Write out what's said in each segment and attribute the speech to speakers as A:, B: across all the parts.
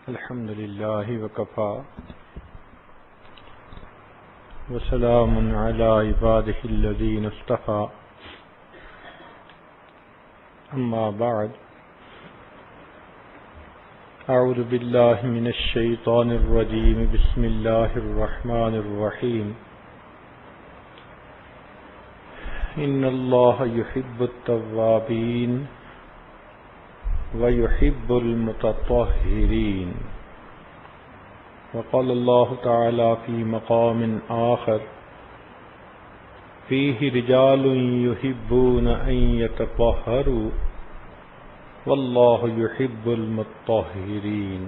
A: الحمد لله وكفى وسلام على عباده الذين اصطفى أما بعد أعوذ بالله من الشيطان الرجيم بسم الله الرحمن الرحيم إن الله يحب التوابين ويحب المتطهرين وقال الله تعالى في مقام آخر فيه رجال يحبون أن يتطهروا والله يحب المطهرين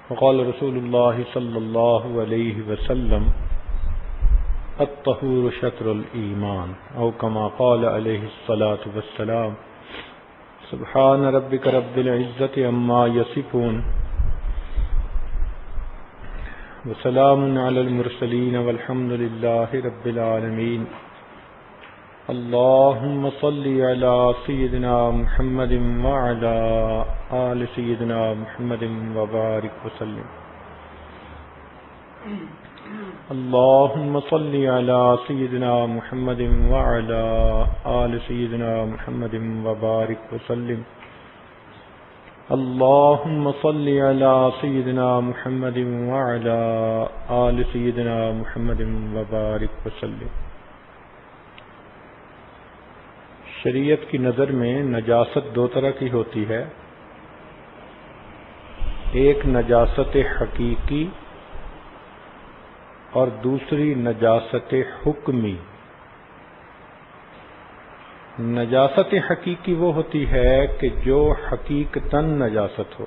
A: وقال رسول الله صلى الله عليه وسلم الطهور شطر الإيمان أو كما قال عليه الصلاة والسلام سبحان ربك رب العزة عما يصفون وسلام على المرسلين والحمد لله رب العالمين اللهم صل على سيدنا محمد وعلى آل سيدنا محمد وبارك وسلم اللهم صل على سيدنا محمد وعلى آل سيدنا محمد وبارك وسلم اللهم صل على سيدنا محمد وعلى آل سيدنا محمد وبارك وسلم. شریعت کی نظر میں نجاست دو طرح کی ہوتی ہے، ایک نجاست حقیقی اور دوسری نجاست حکمی. نجاست حقیقی وہ ہوتی ہے کہ جو حقیقتاً نجاست ہو،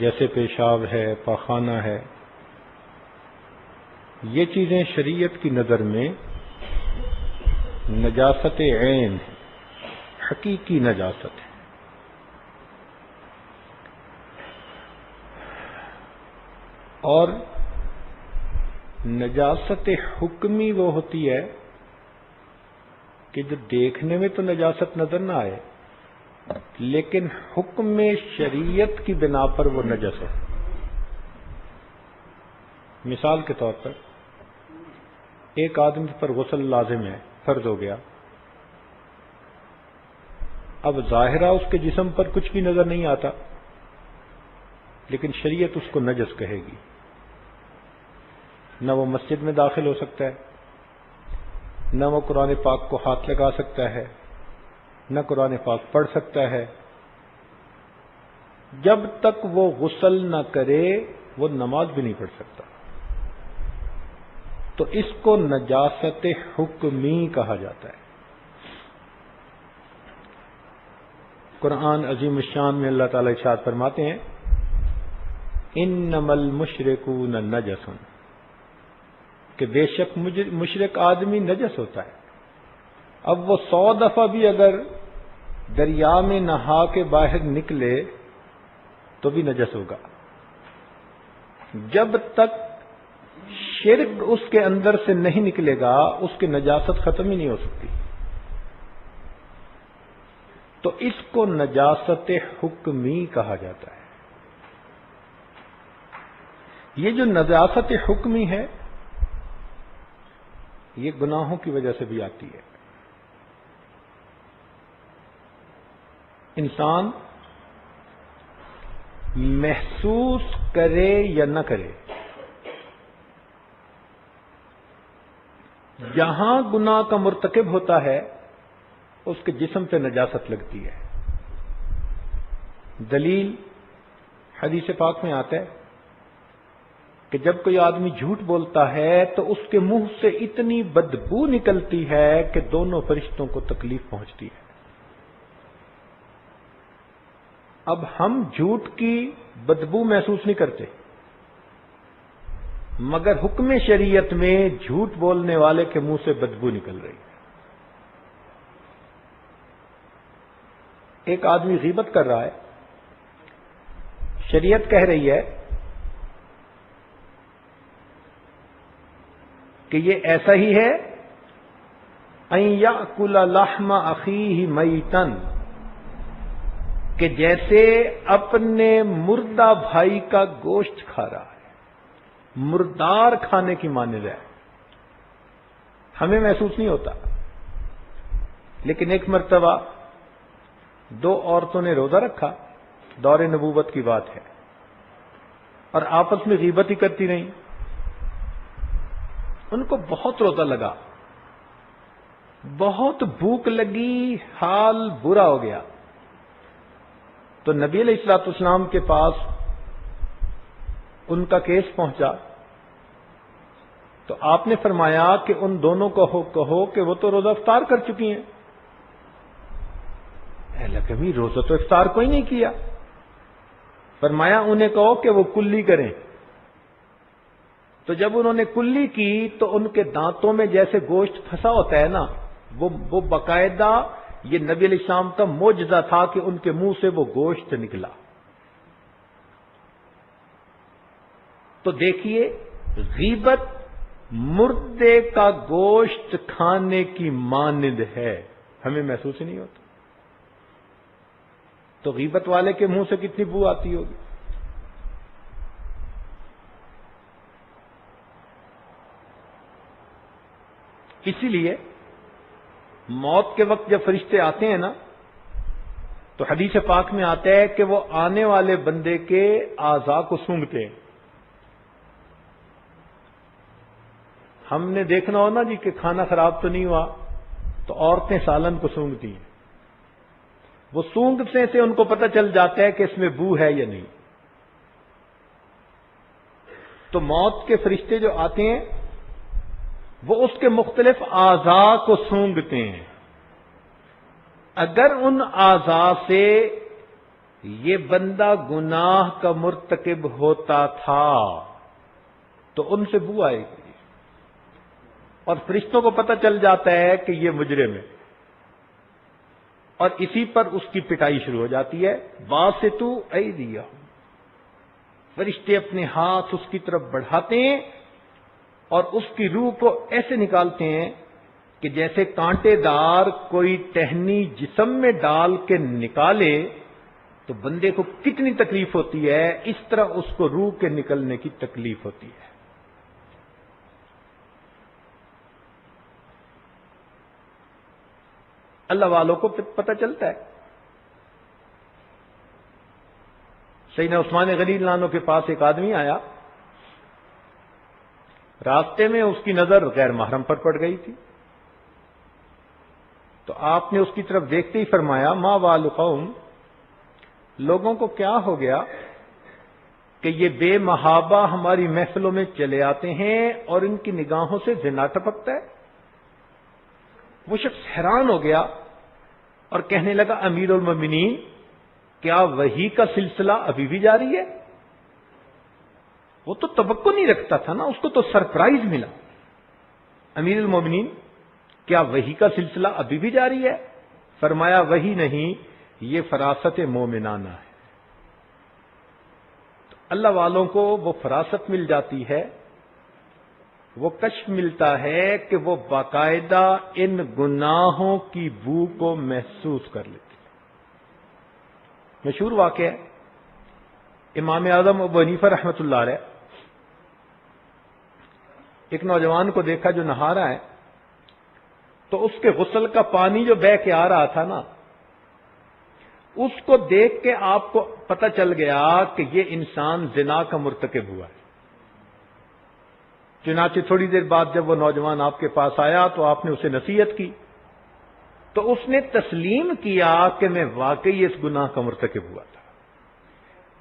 A: جیسے پیشاب ہے، پاخانہ ہے. یہ چیزیں شریعت کی نظر میں نجاست عین ہے، حقیقی نجاست ہے. اور نجاست حکمی وہ ہوتی ہے کہ جو دیکھنے میں تو نجاست نظر نہ آئے لیکن حکم شریعت کی بنا پر وہ نجس ہے. مثال کے طور پر ایک آدمی پر غسل لازم ہے، فرض ہو گیا. اب ظاہرہ اس کے جسم پر کچھ بھی نظر نہیں آتا لیکن شریعت اس کو نجس کہے گی. نہ وہ مسجد میں داخل ہو سکتا ہے، نہ وہ قرآن پاک کو ہاتھ لگا سکتا ہے، نہ قرآن پاک پڑھ سکتا ہے. جب تک وہ غسل نہ کرے وہ نماز بھی نہیں پڑھ سکتا. تو اس کو نجاست حکمی کہا جاتا ہے. قرآن عظیم الشان میں اللہ تعالی ارشاد فرماتے ہیں انما المشرکون نجس، کہ بے شک مشرک آدمی نجس ہوتا ہے. اب وہ 100 دفعہ بھی اگر دریا میں نہا کے باہر نکلے تو بھی نجس ہوگا. جب تک شرک اس کے اندر سے نہیں نکلے گا اس کی نجاست ختم ہی نہیں ہو سکتی. تو اس کو نجاست حکمی کہا جاتا ہے. یہ جو نجاست حکمی ہے یہ گناہوں کی وجہ سے بھی آتی ہے. انسان محسوس کرے یا نہ کرے، جہاں گناہ کا مرتکب ہوتا ہے اس کے جسم پہ نجاست لگتی ہے. دلیل حدیث پاک میں آتا ہے کہ جب کوئی آدمی جھوٹ بولتا ہے تو اس کے منہ سے اتنی بدبو نکلتی ہے کہ دونوں فرشتوں کو تکلیف پہنچتی ہے. اب ہم جھوٹ کی بدبو محسوس نہیں کرتے مگر حکم شریعت میں جھوٹ بولنے والے کے منہ سے بدبو نکل رہی ہے. ایک آدمی غیبت کر رہا ہے، شریعت کہہ رہی ہے کہ یہ ایسا ہی ہے ان یاکل لحم اخیہ میتن، کہ جیسے اپنے مردہ بھائی کا گوشت کھا رہا ہے، مردار کھانے کی مانند ہے. ہمیں محسوس نہیں ہوتا، لیکن ایک مرتبہ دو عورتوں نے روزہ رکھا، دور نبوت کی بات ہے، اور آپس میں غیبت ہی کرتی رہیں. ان کو بہت روزہ لگا، بہت بھوک لگی، حال برا ہو گیا. تو نبی علیہ الصلوۃ والسلام کے پاس ان کا کیس پہنچا، تو آپ نے فرمایا کہ ان دونوں کو کہو کہ وہ تو روزہ افطار کر چکی ہیں. کبھی روزہ تو افطار کوئی نہیں کیا. فرمایا انہیں کہو کہ وہ کلی کریں. تو جب انہوں نے کلی کی تو ان کے دانتوں میں جیسے گوشت پھنسا ہوتا ہے نا، وہ باقاعدہ یہ نبی علیہ السلام کا معجزہ تھا کہ ان کے منہ سے وہ گوشت نکلا. تو دیکھیے، غیبت مردے کا گوشت کھانے کی مانند ہے، ہمیں محسوس ہی نہیں ہوتا. تو غیبت والے کے منہ سے کتنی بو آتی ہوگی. اسی لیے موت کے وقت جب فرشتے آتے ہیں نا، تو حدیث پاک میں آتا ہے کہ وہ آنے والے بندے کے اعضاء کو سونگھتے ہیں. ہم نے دیکھنا ہو نا جی کہ کھانا خراب تو نہیں ہوا، تو عورتیں سالن کو سونگھتی ہیں. وہ سونگھنے سے ان کو پتہ چل جاتا ہے کہ اس میں بو ہے یا نہیں. تو موت کے فرشتے جو آتے ہیں وہ اس کے مختلف اعضاء کو سونگھتے ہیں. اگر ان اعضاء سے یہ بندہ گناہ کا مرتکب ہوتا تھا تو ان سے بو آئے گی، اور فرشتوں کو پتہ چل جاتا ہے کہ یہ مجرم ہے، اور اسی پر اس کی پٹائی شروع ہو جاتی ہے. باسطو ایدیہم، فرشتے اپنے ہاتھ اس کی طرف بڑھاتے ہیں اور اس کی روح کو ایسے نکالتے ہیں کہ جیسے کانٹے دار کوئی ٹہنی جسم میں ڈال کے نکالے تو بندے کو کتنی تکلیف ہوتی ہے، اس طرح اس کو روح کے نکلنے کی تکلیف ہوتی ہے. اللہ والوں کو پتہ چلتا ہے. سیدنا عثمان غنی اللہ عنہ کے پاس ایک آدمی آیا، راستے میں اس کی نظر غیر محرم پر پڑ گئی تھی. تو آپ نے اس کی طرف دیکھتے ہی فرمایا، ما بال قوم، لوگوں کو کیا ہو گیا کہ یہ بے محابہ ہماری محفلوں میں چلے آتے ہیں اور ان کی نگاہوں سے زنا ٹپکتا ہے. وہ شخص حیران ہو گیا اور کہنے لگا، امیر المومنین، کیا وحی کا سلسلہ ابھی بھی جاری ہے؟ وہ تو توقع نہیں رکھتا تھا نا، اس کو تو سرپرائز ملا. امیر المومنین، کیا وحی کا سلسلہ ابھی بھی جاری ہے؟ فرمایا، وحی نہیں، یہ فراست مومنانہ ہے. تو اللہ والوں کو وہ فراست مل جاتی ہے، وہ کشف ملتا ہے کہ وہ باقاعدہ ان گناہوں کی بو کو محسوس کر لیتے. مشہور واقعہ ہے، امام اعظم ابو حنیفہ رحمۃ اللہ علیہ ایک نوجوان کو دیکھا جو نہا رہا ہے، تو اس کے غسل کا پانی جو بہہ کے آ رہا تھا نا، اس کو دیکھ کے آپ کو پتہ چل گیا کہ یہ انسان زنا کا مرتکب ہوا ہے. چنانچہ تھوڑی دیر بعد جب وہ نوجوان آپ کے پاس آیا تو آپ نے اسے نصیحت کی، تو اس نے تسلیم کیا کہ میں واقعی اس گناہ کا مرتکب ہوا تھا.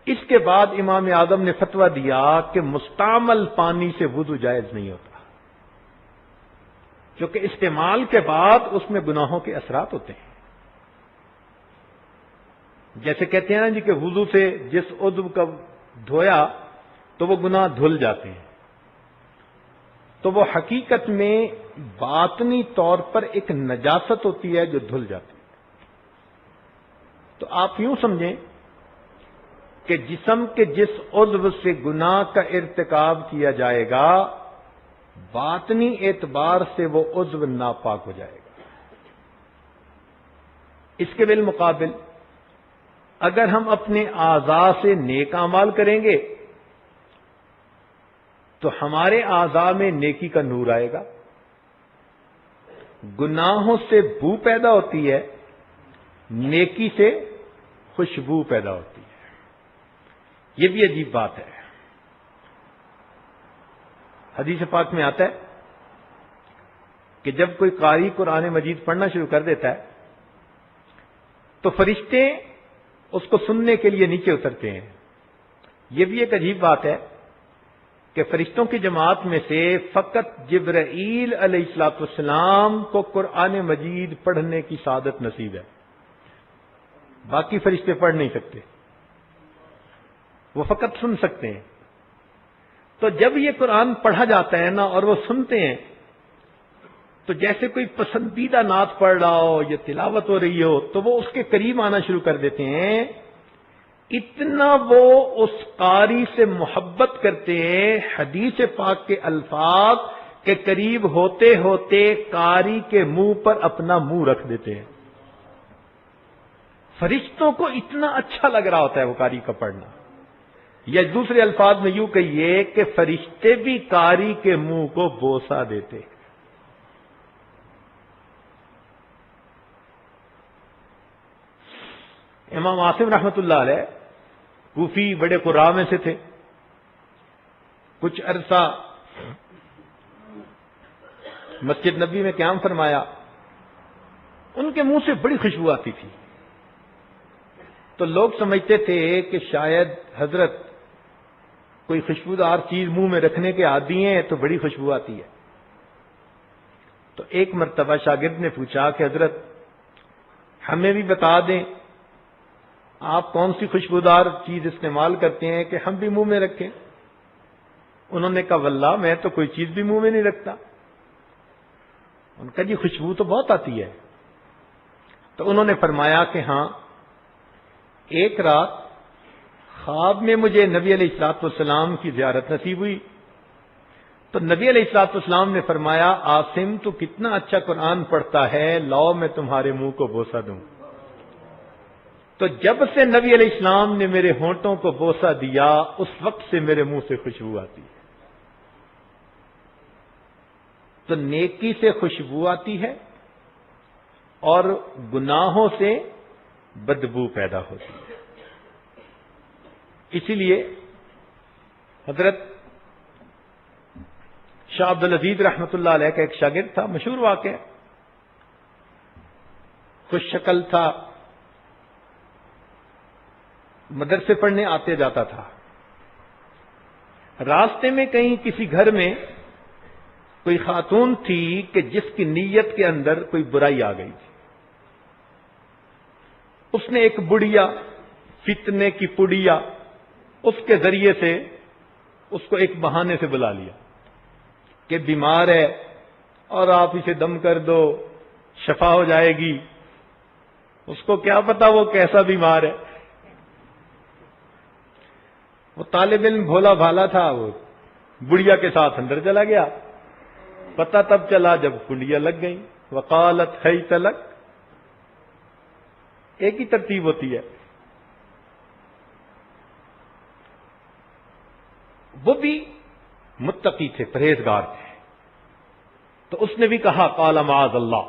A: اس کے بعد امام اعظم نے فتویٰ دیا کہ مستعمل پانی سے وضو جائز نہیں ہوتا، کیونکہ استعمال کے بعد اس میں گناہوں کے اثرات ہوتے ہیں. جیسے کہتے ہیں نا جی کہ وضو سے جس عضو کا دھویا تو وہ گناہ دھل جاتے ہیں، تو وہ حقیقت میں باطنی طور پر ایک نجاست ہوتی ہے جو دھل جاتی ہے. تو آپ یوں سمجھیں کہ جسم کے جس عضو سے گناہ کا ارتکاب کیا جائے گا، باطنی اعتبار سے وہ عضو ناپاک ہو جائے گا. اس کے بالمقابل اگر ہم اپنے اعضاء سے نیک اعمال کریں گے تو ہمارے اعضاء میں نیکی کا نور آئے گا. گناہوں سے بو پیدا ہوتی ہے، نیکی سے خوشبو پیدا ہوتی ہے. یہ بھی عجیب بات ہے. حدیث پاک میں آتا ہے کہ جب کوئی قاری قرآن مجید پڑھنا شروع کر دیتا ہے تو فرشتے اس کو سننے کے لیے نیچے اترتے ہیں. یہ بھی ایک عجیب بات ہے کہ فرشتوں کی جماعت میں سے فقط جبرائیل علیہ الصلوۃ والسلام کو قرآن مجید پڑھنے کی سعادت نصیب ہے. باقی فرشتے پڑھ نہیں سکتے، وہ فقط سن سکتے ہیں. تو جب یہ قرآن پڑھا جاتا ہے نا اور وہ سنتے ہیں تو جیسے کوئی پسندیدہ نعت پڑھ رہا ہو یا تلاوت ہو رہی ہو تو وہ اس کے قریب آنا شروع کر دیتے ہیں. اتنا وہ اس قاری سے محبت کرتے ہیں، حدیث پاک کے الفاظ کے قریب ہوتے ہوتے قاری کے منہ پر اپنا منہ رکھ دیتے ہیں. فرشتوں کو اتنا اچھا لگ رہا ہوتا ہے وہ قاری کا پڑھنا. یا دوسرے الفاظ میں یوں کہیے کہ فرشتے بھی قاری کے منہ کو بوسہ دیتے. امام عاصم رحمت اللہ علیہ کوفی بڑے قراء میں سے تھے. کچھ عرصہ مسجد نبی میں قیام فرمایا. ان کے منہ سے بڑی خوشبو آتی تھی تو لوگ سمجھتے تھے کہ شاید حضرت کوئی خوشبودار چیز منہ میں رکھنے کے عادی ہیں تو بڑی خوشبو آتی ہے. تو ایک مرتبہ شاگرد نے پوچھا کہ حضرت ہمیں بھی بتا دیں آپ کون سی خوشبودار چیز استعمال کرتے ہیں کہ ہم بھی منہ میں رکھیں. انہوں نے کہا واللہ میں تو کوئی چیز بھی منہ میں نہیں رکھتا. ان کا جی خوشبو تو بہت آتی ہے. تو انہوں نے فرمایا کہ ہاں ایک رات خواب میں مجھے نبی علیہ الصلوۃ والسلام کی زیارت نصیب ہوئی تو نبی علیہ الصلوۃ والسلام نے فرمایا عاصم تو کتنا اچھا قرآن پڑھتا ہے، لاؤ میں تمہارے منہ کو بوسہ دوں. تو جب سے نبی علیہ السلام نے میرے ہونٹوں کو بوسہ دیا اس وقت سے میرے منہ سے خوشبو آتی ہے. تو نیکی سے خوشبو آتی ہے اور گناہوں سے بدبو پیدا ہوتی ہے. اسی لیے حضرت شاہ عبد العزیز رحمت اللہ علیہ کا ایک شاگرد تھا، مشہور واقعہ، خوش شکل تھا، مدرسے پڑھنے آتے جاتا تھا. راستے میں کہیں کسی گھر میں کوئی خاتون تھی کہ جس کی نیت کے اندر کوئی برائی آ گئی تھی. اس نے ایک بڑھیا فتنے کی پڑیا اس کے ذریعے سے اس کو ایک بہانے سے بلا لیا کہ بیمار ہے اور آپ اسے دم کر دو شفا ہو جائے گی. اس کو کیا پتا وہ کیسا بیمار ہے. وہ طالب علم بھولا بھالا تھا، وہ بڑھیا کے ساتھ اندر چلا گیا. پتہ تب چلا جب کنڈیاں لگ گئی. وقالت حیت لک، ایک ہی ترتیب ہوتی ہے. وہ بھی متقی تھے، پرہیزگار تھے. تو اس نے بھی کہا قال معاذ اللہ،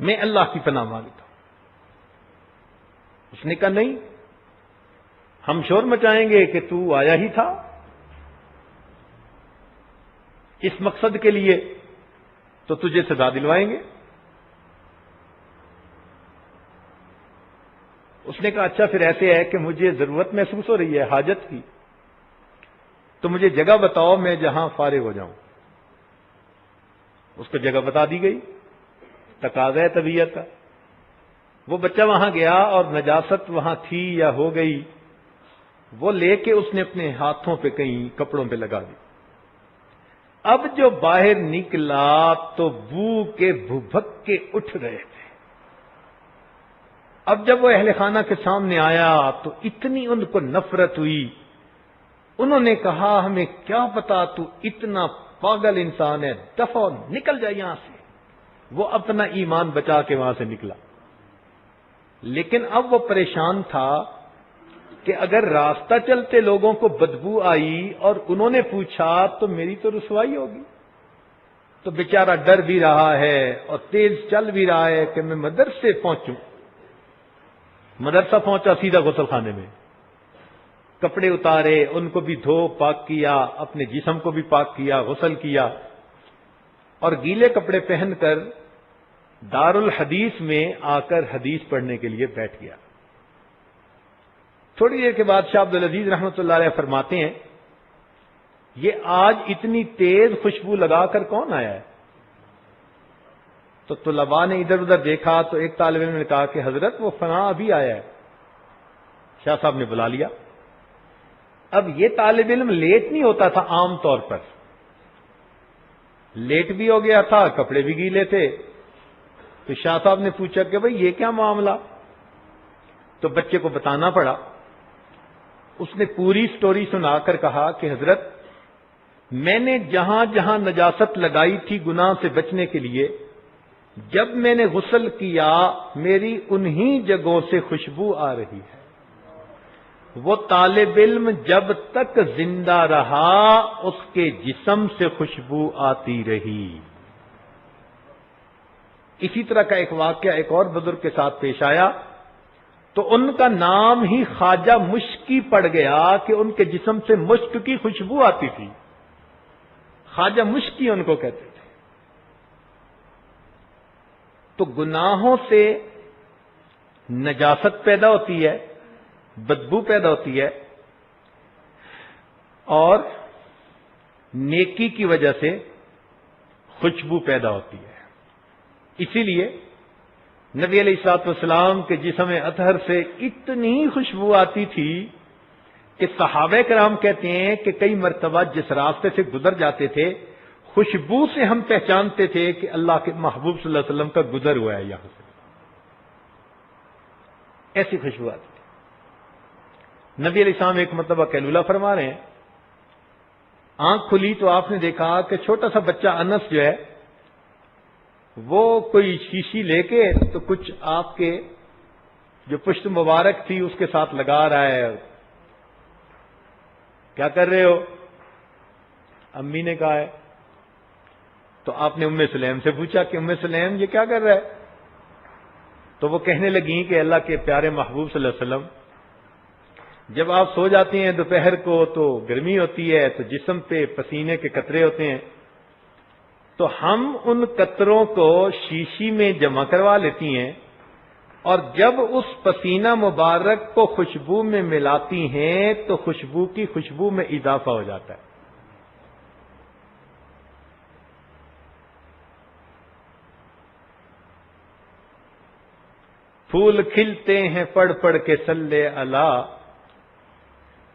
A: میں اللہ کی پناہ مانگتا ہوں. اس نے کہا نہیں، ہم شور مچائیں گے کہ تو آیا ہی تھا اس مقصد کے لیے تو تجھے سزا دلوائیں گے. اس نے کہا اچھا پھر ایسے ہے کہ مجھے ضرورت محسوس ہو رہی ہے حاجت کی، تو مجھے جگہ بتاؤ میں جہاں فارغ ہو جاؤں. اس کو جگہ بتا دی گئی، تقاضا طبیعت کا. وہ بچہ وہاں گیا اور نجاست وہاں تھی یا ہو گئی، وہ لے کے اس نے اپنے ہاتھوں پہ کہیں کپڑوں پہ لگا دی. اب جو باہر نکلا تو بو کے بھبکے اٹھ رہے تھے. اب جب وہ اہل خانہ کے سامنے آیا تو اتنی ان کو نفرت ہوئی. انہوں نے کہا ہمیں کیا پتا تو اتنا پاگل انسان ہے، دفعہ نکل جائے یہاں سے. وہ اپنا ایمان بچا کے وہاں سے نکلا. لیکن اب وہ پریشان تھا کہ اگر راستہ چلتے لوگوں کو بدبو آئی اور انہوں نے پوچھا تو میری تو رسوائی ہوگی. تو بیچارہ ڈر بھی رہا ہے اور تیز چل بھی رہا ہے کہ میں مدرسے پہنچوں. مدرسہ پہنچا سیدھا غسل خانے میں، کپڑے اتارے، ان کو بھی دھو پاک کیا، اپنے جسم کو بھی پاک کیا، غسل کیا، اور گیلے کپڑے پہن کر دارالحدیث میں آ کر حدیث پڑھنے کے لیے بیٹھ گیا. تھوڑی دیر کے بعد شاہ عبدالعزیز رحمۃ اللہ علیہ فرماتے ہیں یہ آج اتنی تیز خوشبو لگا کر کون آیا ہے؟ تو طلباء نے ادھر ادھر دیکھا تو ایک طالب علم نے کہا کہ حضرت وہ فلاں ابھی آیا ہے. شاہ صاحب نے بلا لیا. اب یہ طالب علم لیٹ نہیں ہوتا تھا، عام طور پر لیٹ بھی ہو گیا تھا، کپڑے بھی گیلے تھے. تو شاہ صاحب نے پوچھا کہ بھئی یہ کیا معاملہ؟ تو بچے کو بتانا پڑا. اس نے پوری سٹوری سنا کر کہا کہ حضرت میں نے جہاں جہاں نجاست لگائی تھی گناہ سے بچنے کے لیے، جب میں نے غسل کیا میری انہی جگہوں سے خوشبو آ رہی ہے. وہ طالب علم جب تک زندہ رہا اس کے جسم سے خوشبو آتی رہی. اسی طرح کا ایک واقعہ ایک اور بزرگ کے ساتھ پیش آیا تو ان کا نام ہی خواجہ مشکی پڑ گیا کہ ان کے جسم سے مشک کی خوشبو آتی تھی. خواجہ مشکی ان کو کہتے تھے. تو گناہوں سے نجاست پیدا ہوتی ہے، بدبو پیدا ہوتی ہے، اور نیکی کی وجہ سے خوشبو پیدا ہوتی ہے. اسی لیے نبی علیہ الصلوۃ والسلام کے جسم اطہر سے اتنی خوشبو آتی تھی کہ صحابہ کرام کہتے ہیں کہ کئی مرتبہ جس راستے سے گزر جاتے تھے خوشبو سے ہم پہچانتے تھے کہ اللہ کے محبوب صلی اللہ علیہ وسلم کا گزر ہوا ہے یہاں سے. ایسی خوشبو آتی تھی. نبی علیہ السلام ایک مرتبہ قیلولہ فرما رہے ہیں، آنکھ کھلی تو آپ نے دیکھا کہ چھوٹا سا بچہ انس جو ہے وہ کوئی شیشی لے کے تو کچھ آپ کے جو پشت مبارک تھی اس کے ساتھ لگا رہا ہے. کیا کر رہے ہو؟ امی نے کہا ہے. تو آپ نے ام سلیم سے پوچھا کہ ام سلیم یہ کیا کر رہا ہے؟ تو وہ کہنے لگیں کہ اللہ کے پیارے محبوب صلی اللہ علیہ وسلم جب آپ سو جاتے ہیں دوپہر کو تو گرمی ہوتی ہے تو جسم پہ پسینے کے قطرے ہوتے ہیں، تو ہم ان قطروں کو شیشی میں جمع کروا لیتی ہیں اور جب اس پسینہ مبارک کو خوشبو میں ملاتی ہیں تو خوشبو کی خوشبو میں اضافہ ہو جاتا ہے. پھول کھلتے ہیں پڑھ پڑھ کے صلی علی،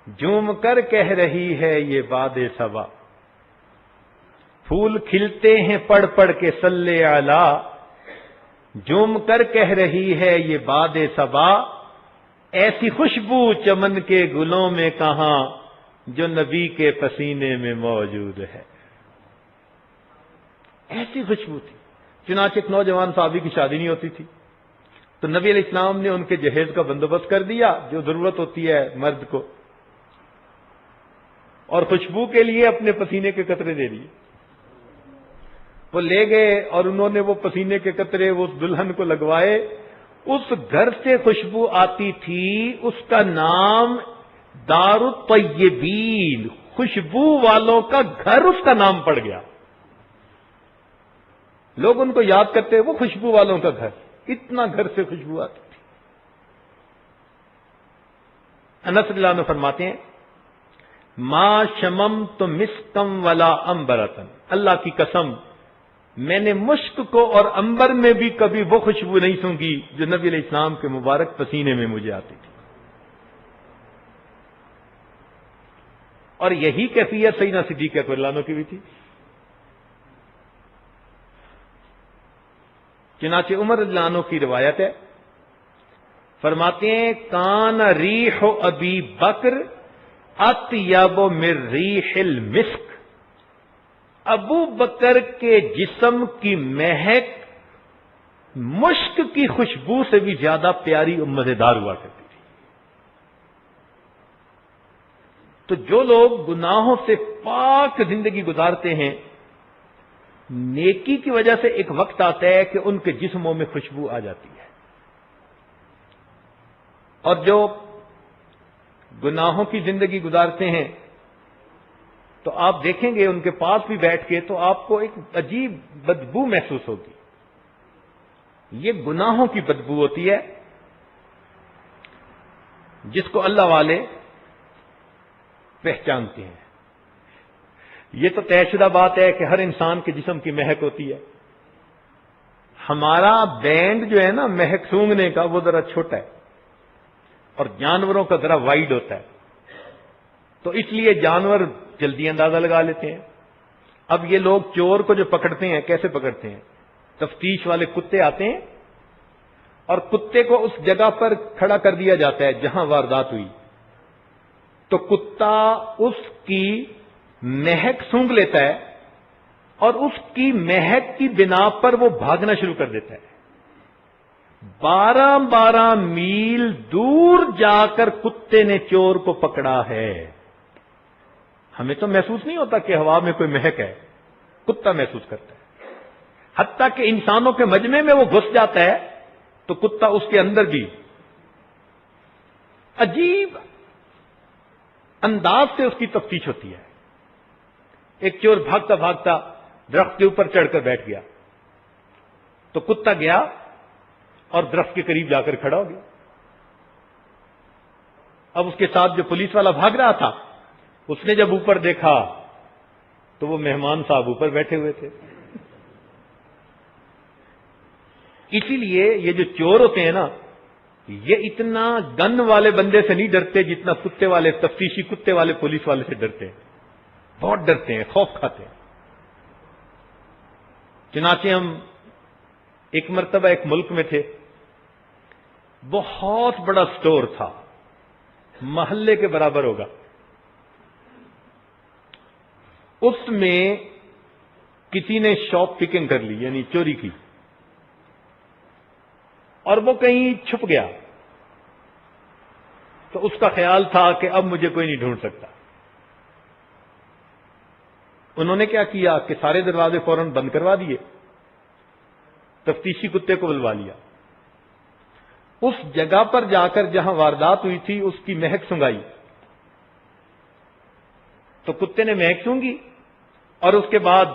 A: جھوم کر کہہ رہی ہے یہ باد صبا. پھول کھلتے ہیں پڑھ پڑھ کے صلی علی، جھوم کر کہہ رہی ہے یہ باد صبا. ایسی خوشبو چمن کے گلوں میں کہاں جو نبی کے پسینے میں موجود ہے. ایسی خوشبو تھی. چنانچہ ایک نوجوان صحابی کی شادی نہیں ہوتی تھی تو نبی علیہ السلام نے ان کے جہیز کا بندوبست کر دیا جو ضرورت ہوتی ہے مرد کو، اور خوشبو کے لیے اپنے پسینے کے قطرے دے دیے. وہ لے گئے اور انہوں نے وہ پسینے کے قطرے اس دلہن کو لگوائے. اس گھر سے خوشبو آتی تھی، اس کا نام دار الطیبین، خوشبو والوں کا گھر اس کا نام پڑ گیا. لوگ ان کو یاد کرتے وہ خوشبو والوں کا گھر، اتنا گھر سے خوشبو آتی تھی. انس رضی اللہ عنہ فرماتے ہیں ما شممت مسکم ولا عنبرۃ، اللہ کی قسم میں نے مشک کو اور عنبر میں بھی کبھی وہ خوشبو نہیں سونگھی جو نبی علیہ السلام کے مبارک پسینے میں مجھے آتی تھی. اور یہی کیفیت سیدنا صدیق اکبر رضی اللہ عنہ کی بھی تھی. چنانچہ عمر رضی اللہ عنہ کی روایت ہے، فرماتے ہیں کان ریح ابی بکر اطیب من ریح المسک، ابو بکر کے جسم کی مہک مشک کی خوشبو سے بھی زیادہ پیاری اور مزیدار ہوا کرتی تھی. تو جو لوگ گناہوں سے پاک زندگی گزارتے ہیں، نیکی کی وجہ سے ایک وقت آتا ہے کہ ان کے جسموں میں خوشبو آ جاتی ہے. اور جو گناہوں کی زندگی گزارتے ہیں تو آپ دیکھیں گے ان کے پاس بھی بیٹھ کے تو آپ کو ایک عجیب بدبو محسوس ہوگی. یہ گناہوں کی بدبو ہوتی ہے جس کو اللہ والے پہچانتے ہیں. یہ تو طے شدہ بات ہے کہ ہر انسان کے جسم کی مہک ہوتی ہے. ہمارا بینڈ جو ہے نا مہک سونگنے کا وہ ذرا چھوٹا ہے اور جانوروں کا ذرا وائڈ ہوتا ہے. تو اس لیے جانور جلدی اندازہ لگا لیتے ہیں. اب یہ لوگ چور کو جو پکڑتے ہیں کیسے پکڑتے ہیں؟ تفتیش والے کتے آتے ہیں اور کتے کو اس جگہ پر کھڑا کر دیا جاتا ہے جہاں واردات ہوئی. تو کتا اس کی مہک سونگھ لیتا ہے اور اس کی مہک کی بنا پر وہ بھاگنا شروع کر دیتا ہے. 12 میل دور جا کر کتے نے چور کو پکڑا ہے. ہمیں تو محسوس نہیں ہوتا کہ ہوا میں کوئی مہک ہے، کتا محسوس کرتا ہے. حتیٰ کہ انسانوں کے مجمع میں وہ گھس جاتا ہے تو کتا اس کے اندر بھی عجیب انداز سے اس کی تفتیش ہوتی ہے. ایک چور بھاگتا بھاگتا درخت کے اوپر چڑھ کر بیٹھ گیا تو کتا گیا اور درخت کے قریب جا کر کھڑا ہو گیا. اب اس کے ساتھ جو پولیس والا بھاگ رہا تھا اس نے جب اوپر دیکھا تو وہ مہمان صاحب اوپر بیٹھے ہوئے تھے. اسی لیے یہ جو چور ہوتے ہیں نا یہ اتنا گن والے بندے سے نہیں ڈرتے جتنا کتے والے، تفتیشی کتے والے پولیس والے سے ڈرتے ہیں. بہت ڈرتے ہیں، خوف کھاتے ہیں. چنانچہ ہم ایک مرتبہ ایک ملک میں تھے، بہت بڑا سٹور تھا، محلے کے برابر ہوگا. اس میں کسی نے شاپ پکنگ کر لی، یعنی چوری کی، اور وہ کہیں چھپ گیا. تو اس کا خیال تھا کہ اب مجھے کوئی نہیں ڈھونڈ سکتا. انہوں نے کیا کیا کہ سارے دروازے فوراً بند کروا دیے، تفتیشی کتے کو بلوا لیا. اس جگہ پر جا کر جہاں واردات ہوئی تھی اس کی مہک سنگائی. تو کتے نے مہک سونگی اور اس کے بعد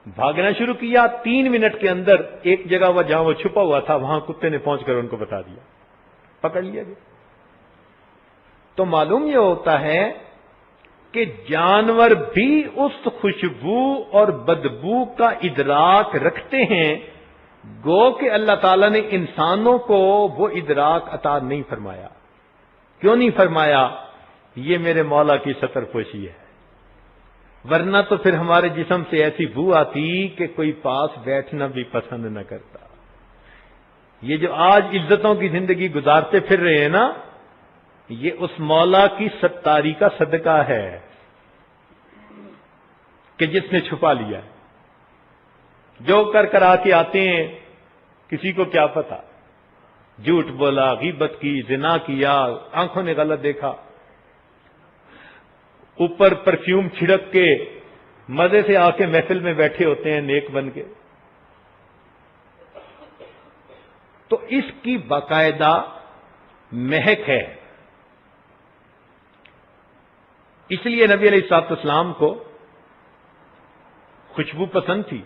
A: بھاگنا شروع کیا. 3 منٹ کے اندر ایک جگہ وہ جہاں وہ چھپا ہوا تھا وہاں کتے نے پہنچ کر ان کو بتا دیا، پکڑ لیا گیا. تو معلوم یہ ہوتا ہے کہ جانور بھی اس خوشبو اور بدبو کا ادراک رکھتے ہیں، گو کہ اللہ تعالیٰ نے انسانوں کو وہ ادراک عطا نہیں فرمایا. کیوں نہیں فرمایا؟ یہ میرے مولا کی ستر پوشی ہے. ورنہ تو پھر ہمارے جسم سے ایسی بو آتی کہ کوئی پاس بیٹھنا بھی پسند نہ کرتا. یہ جو آج عزتوں کی زندگی گزارتے پھر رہے ہیں نا، یہ اس مولا کی ستاری کا صدقہ ہے کہ جس نے چھپا لیا. جو کر آ کے آتے ہیں کسی کو کیا پتا، جھوٹ بولا، غیبت کی، زنا کیا، آنکھوں نے غلط دیکھا، اوپر پرفیوم چھڑک کے مزے سے آ کے محفل میں بیٹھے ہوتے ہیں نیک بن کے. تو اس کی باقاعدہ مہک ہے. اس لیے نبی علیہ الصلوۃ والسلام کو خوشبو پسند تھی.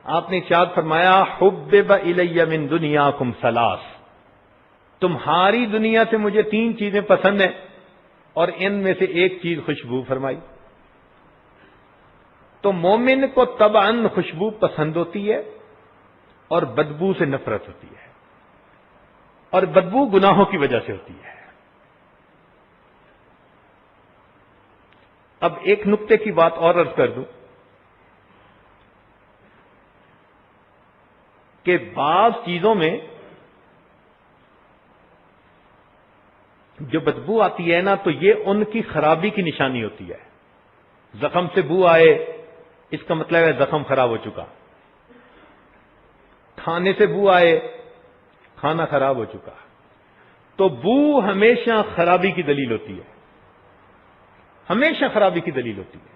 A: آپ نے ارشاد فرمایا حبب الی من دنیاکم ثلاث، تمہاری دنیا سے مجھے 3 چیزیں پسند ہیں اور ان میں سے ایک چیز خوشبو فرمائی. تو مومن کو طبعاً خوشبو پسند ہوتی ہے اور بدبو سے نفرت ہوتی ہے، اور بدبو گناہوں کی وجہ سے ہوتی ہے. اب ایک نقطے کی بات اور عرض کر دوں کہ بعض چیزوں میں جو بدبو آتی ہے نا تو یہ ان کی خرابی کی نشانی ہوتی ہے. زخم سے بو آئے اس کا مطلب ہے زخم خراب ہو چکا. کھانے سے بو آئے، کھانا خراب ہو چکا، تو بو ہمیشہ خرابی کی دلیل ہوتی ہے، ہمیشہ خرابی کی دلیل ہوتی ہے۔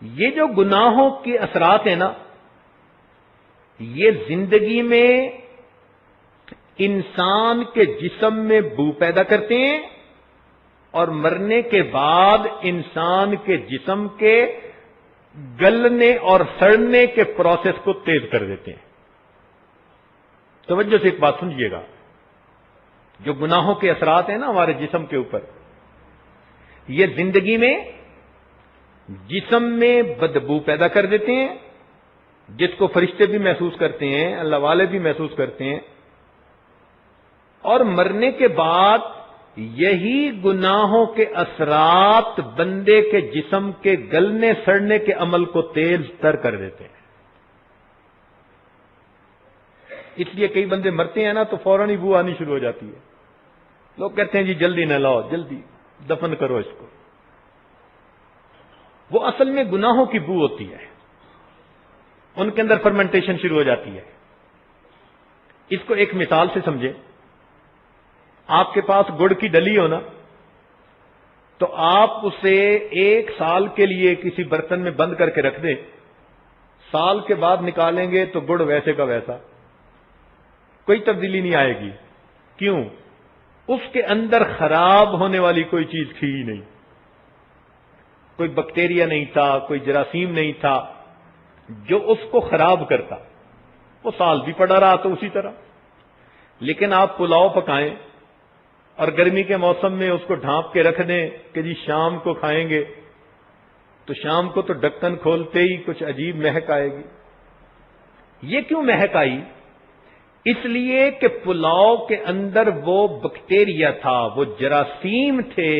A: یہ جو گناہوں کے اثرات ہیں نا، یہ زندگی میں انسان کے جسم میں بو پیدا کرتے ہیں اور مرنے کے بعد انسان کے جسم کے گلنے اور سڑنے کے پروسیس کو تیز کر دیتے ہیں۔ توجہ سے ایک بات سنیے گا، جو گناہوں کے اثرات ہیں نا ہمارے جسم کے اوپر، یہ زندگی میں جسم میں بدبو پیدا کر دیتے ہیں، جس کو فرشتے بھی محسوس کرتے ہیں، اللہ والے بھی محسوس کرتے ہیں، اور مرنے کے بعد یہی گناہوں کے اثرات بندے کے جسم کے گلنے سڑنے کے عمل کو تیز تر کر دیتے ہیں۔ اس لیے کئی بندے مرتے ہیں نا تو فوراً ہی بو آنی شروع ہو جاتی ہے، لوگ کہتے ہیں جی جلدی نہ لاؤ، جلدی دفن کرو اس کو۔ وہ اصل میں گناہوں کی بو ہوتی ہے، ان کے اندر فرمنٹیشن شروع ہو جاتی ہے۔ اس کو ایک مثال سے سمجھیں، آپ کے پاس گڑ کی ڈلی ہو نا، تو آپ اسے 1 سال کے لیے کسی برتن میں بند کر کے رکھ دیں، سال کے بعد نکالیں گے تو گڑ ویسے کا ویسا، کوئی تبدیلی نہیں آئے گی۔ کیوں؟ اس کے اندر خراب ہونے والی کوئی چیز تھی ہی نہیں، کوئی بیکٹیریا نہیں تھا، کوئی جراثیم نہیں تھا جو اس کو خراب کرتا، وہ سال بھی پڑا رہا تو اسی طرح۔ لیکن آپ پلاؤ پکائیں اور گرمی کے موسم میں اس کو ڈھانپ کے رکھ دیں کہ جی شام کو کھائیں گے، تو شام کو تو ڈھکن کھولتے ہی کچھ عجیب مہک آئے گی۔ یہ کیوں مہک آئی؟ اس لیے کہ پلاؤ کے اندر وہ بیکٹیریا تھا، وہ جراثیم تھے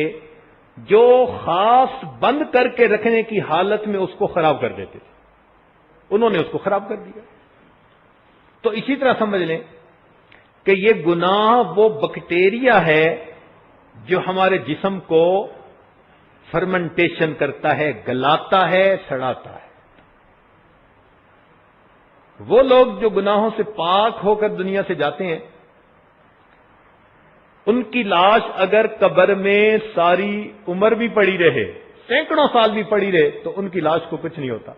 A: جو خاص بند کر کے رکھنے کی حالت میں اس کو خراب کر دیتے تھے، انہوں نے اس کو خراب کر دیا۔ تو اسی طرح سمجھ لیں کہ یہ گناہ وہ بیکٹیریا ہے جو ہمارے جسم کو فرمنٹیشن کرتا ہے، گلاتا ہے، سڑاتا ہے۔ وہ لوگ جو گناہوں سے پاک ہو کر دنیا سے جاتے ہیں، ان کی لاش اگر قبر میں ساری عمر بھی پڑی رہے، سینکڑوں سال بھی پڑی رہے، تو ان کی لاش کو کچھ نہیں ہوتا۔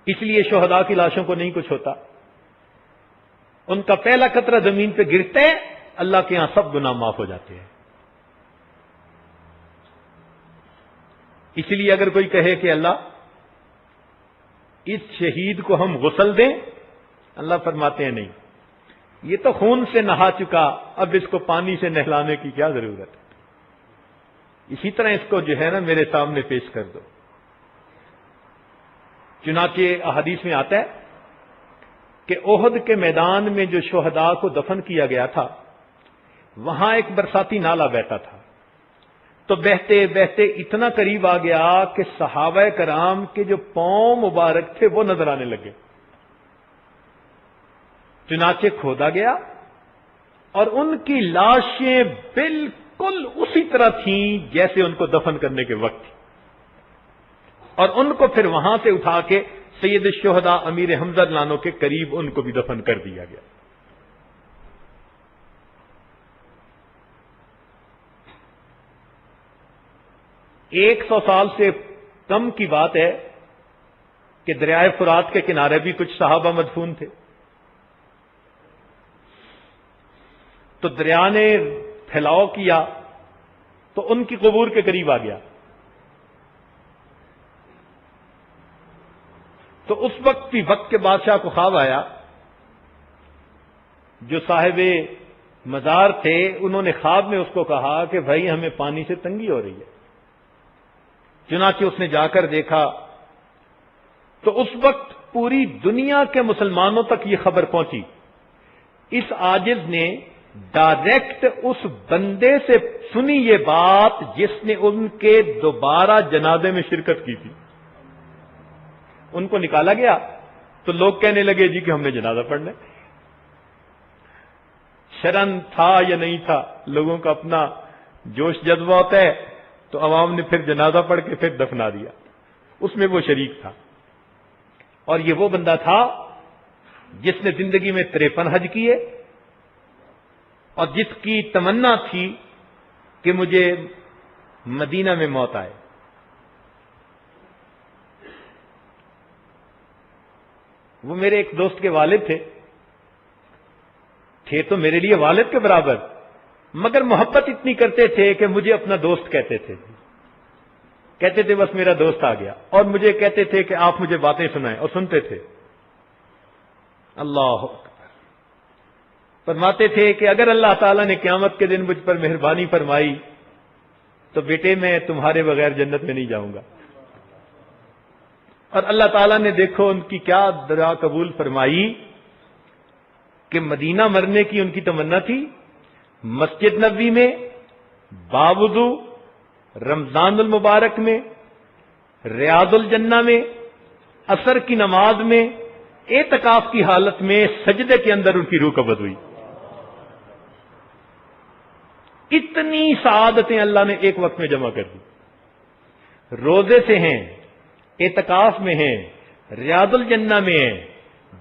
A: اس لیے شہداء کی لاشوں کو نہیں کچھ ہوتا، ان کا پہلا قطرہ زمین پہ گرتے اللہ کے ہاں سب گناہ معاف ہو جاتے ہیں۔ اس لیے اگر کوئی کہے کہ اللہ اس شہید کو ہم غسل دیں، اللہ فرماتے ہیں نہیں، یہ تو خون سے نہا چکا، اب اس کو پانی سے نہلانے کی کیا ضرورت ہے؟ اسی طرح اس کو جو ہے نا میرے سامنے پیش کر دو۔ چنانچہ احادیث میں آتا ہے کہ احد کے میدان میں جو شہداء کو دفن کیا گیا تھا، وہاں ایک برساتی نالہ بہتا تھا، تو بہتے بہتے اتنا قریب آ گیا کہ صحابہ کرام کے جو پاؤں مبارک تھے وہ نظر آنے لگے۔ چنانچہ کھودا گیا اور ان کی لاشیں بالکل اسی طرح تھیں جیسے ان کو دفن کرنے کے وقت تھی، اور ان کو پھر وہاں سے اٹھا کے سید الشہداء امیر حمزہ لانو کے قریب ان کو بھی دفن کر دیا گیا۔ 100 سال سے کم کی بات ہے کہ دریائے فرات کے کنارے بھی کچھ صحابہ مدفون تھے، تو دریا نے پھیلاؤ کیا تو ان کی قبور کے قریب آ گیا، تو اس وقت بھی وقت کے بادشاہ کو خواب آیا، جو صاحب مزار تھے انہوں نے خواب میں اس کو کہا کہ بھائی ہمیں پانی سے تنگی ہو رہی ہے۔ چنانچہ اس نے جا کر دیکھا تو اس وقت پوری دنیا کے مسلمانوں تک یہ خبر پہنچی۔ اس عاجز نے ڈائریکٹ اس بندے سے سنی یہ بات جس نے ان کے دوبارہ جنازے میں شرکت کی تھی۔ ان کو نکالا گیا تو لوگ کہنے لگے جی کہ ہم نے جنازہ پڑھنا ہے۔ شرن تھا یا نہیں تھا، لوگوں کا اپنا جوش جذبہ ہوتا ہے، تو عوام نے پھر جنازہ پڑھ کے پھر دفنا دیا. اس میں وہ شریک تھا. اور یہ وہ بندہ تھا جس نے زندگی میں 53 حج کیے اور جس کی تمنا تھی کہ مجھے مدینہ میں موت آئے. وہ میرے ایک دوست کے والد تھے تو میرے لیے والد کے برابر، مگر محبت اتنی کرتے تھے کہ مجھے اپنا دوست کہتے تھے بس میرا دوست آ گیا، اور مجھے کہتے تھے کہ آپ مجھے باتیں سنائیں، اور سنتے تھے. اللہ اکبر. فرماتے تھے کہ اگر اللہ تعالیٰ نے قیامت کے دن مجھ پر مہربانی فرمائی تو بیٹے میں تمہارے بغیر جنت میں نہیں جاؤں گا. اور اللہ تعالیٰ نے دیکھو ان کی کیا دعا قبول فرمائی کہ مدینہ مرنے کی ان کی تمنا تھی. مسجد نبوی میں باوضو رمضان المبارک میں ریاض الجنہ میں عصر کی نماز میں اعتکاف کی حالت میں سجدے کے اندر ان کی روح قبض ہوئی. اتنی سعادتیں اللہ نے ایک وقت میں جمع کر دی. روزے سے ہیں، اعتکاف میں ہیں، ریاض الجنہ میں ہیں،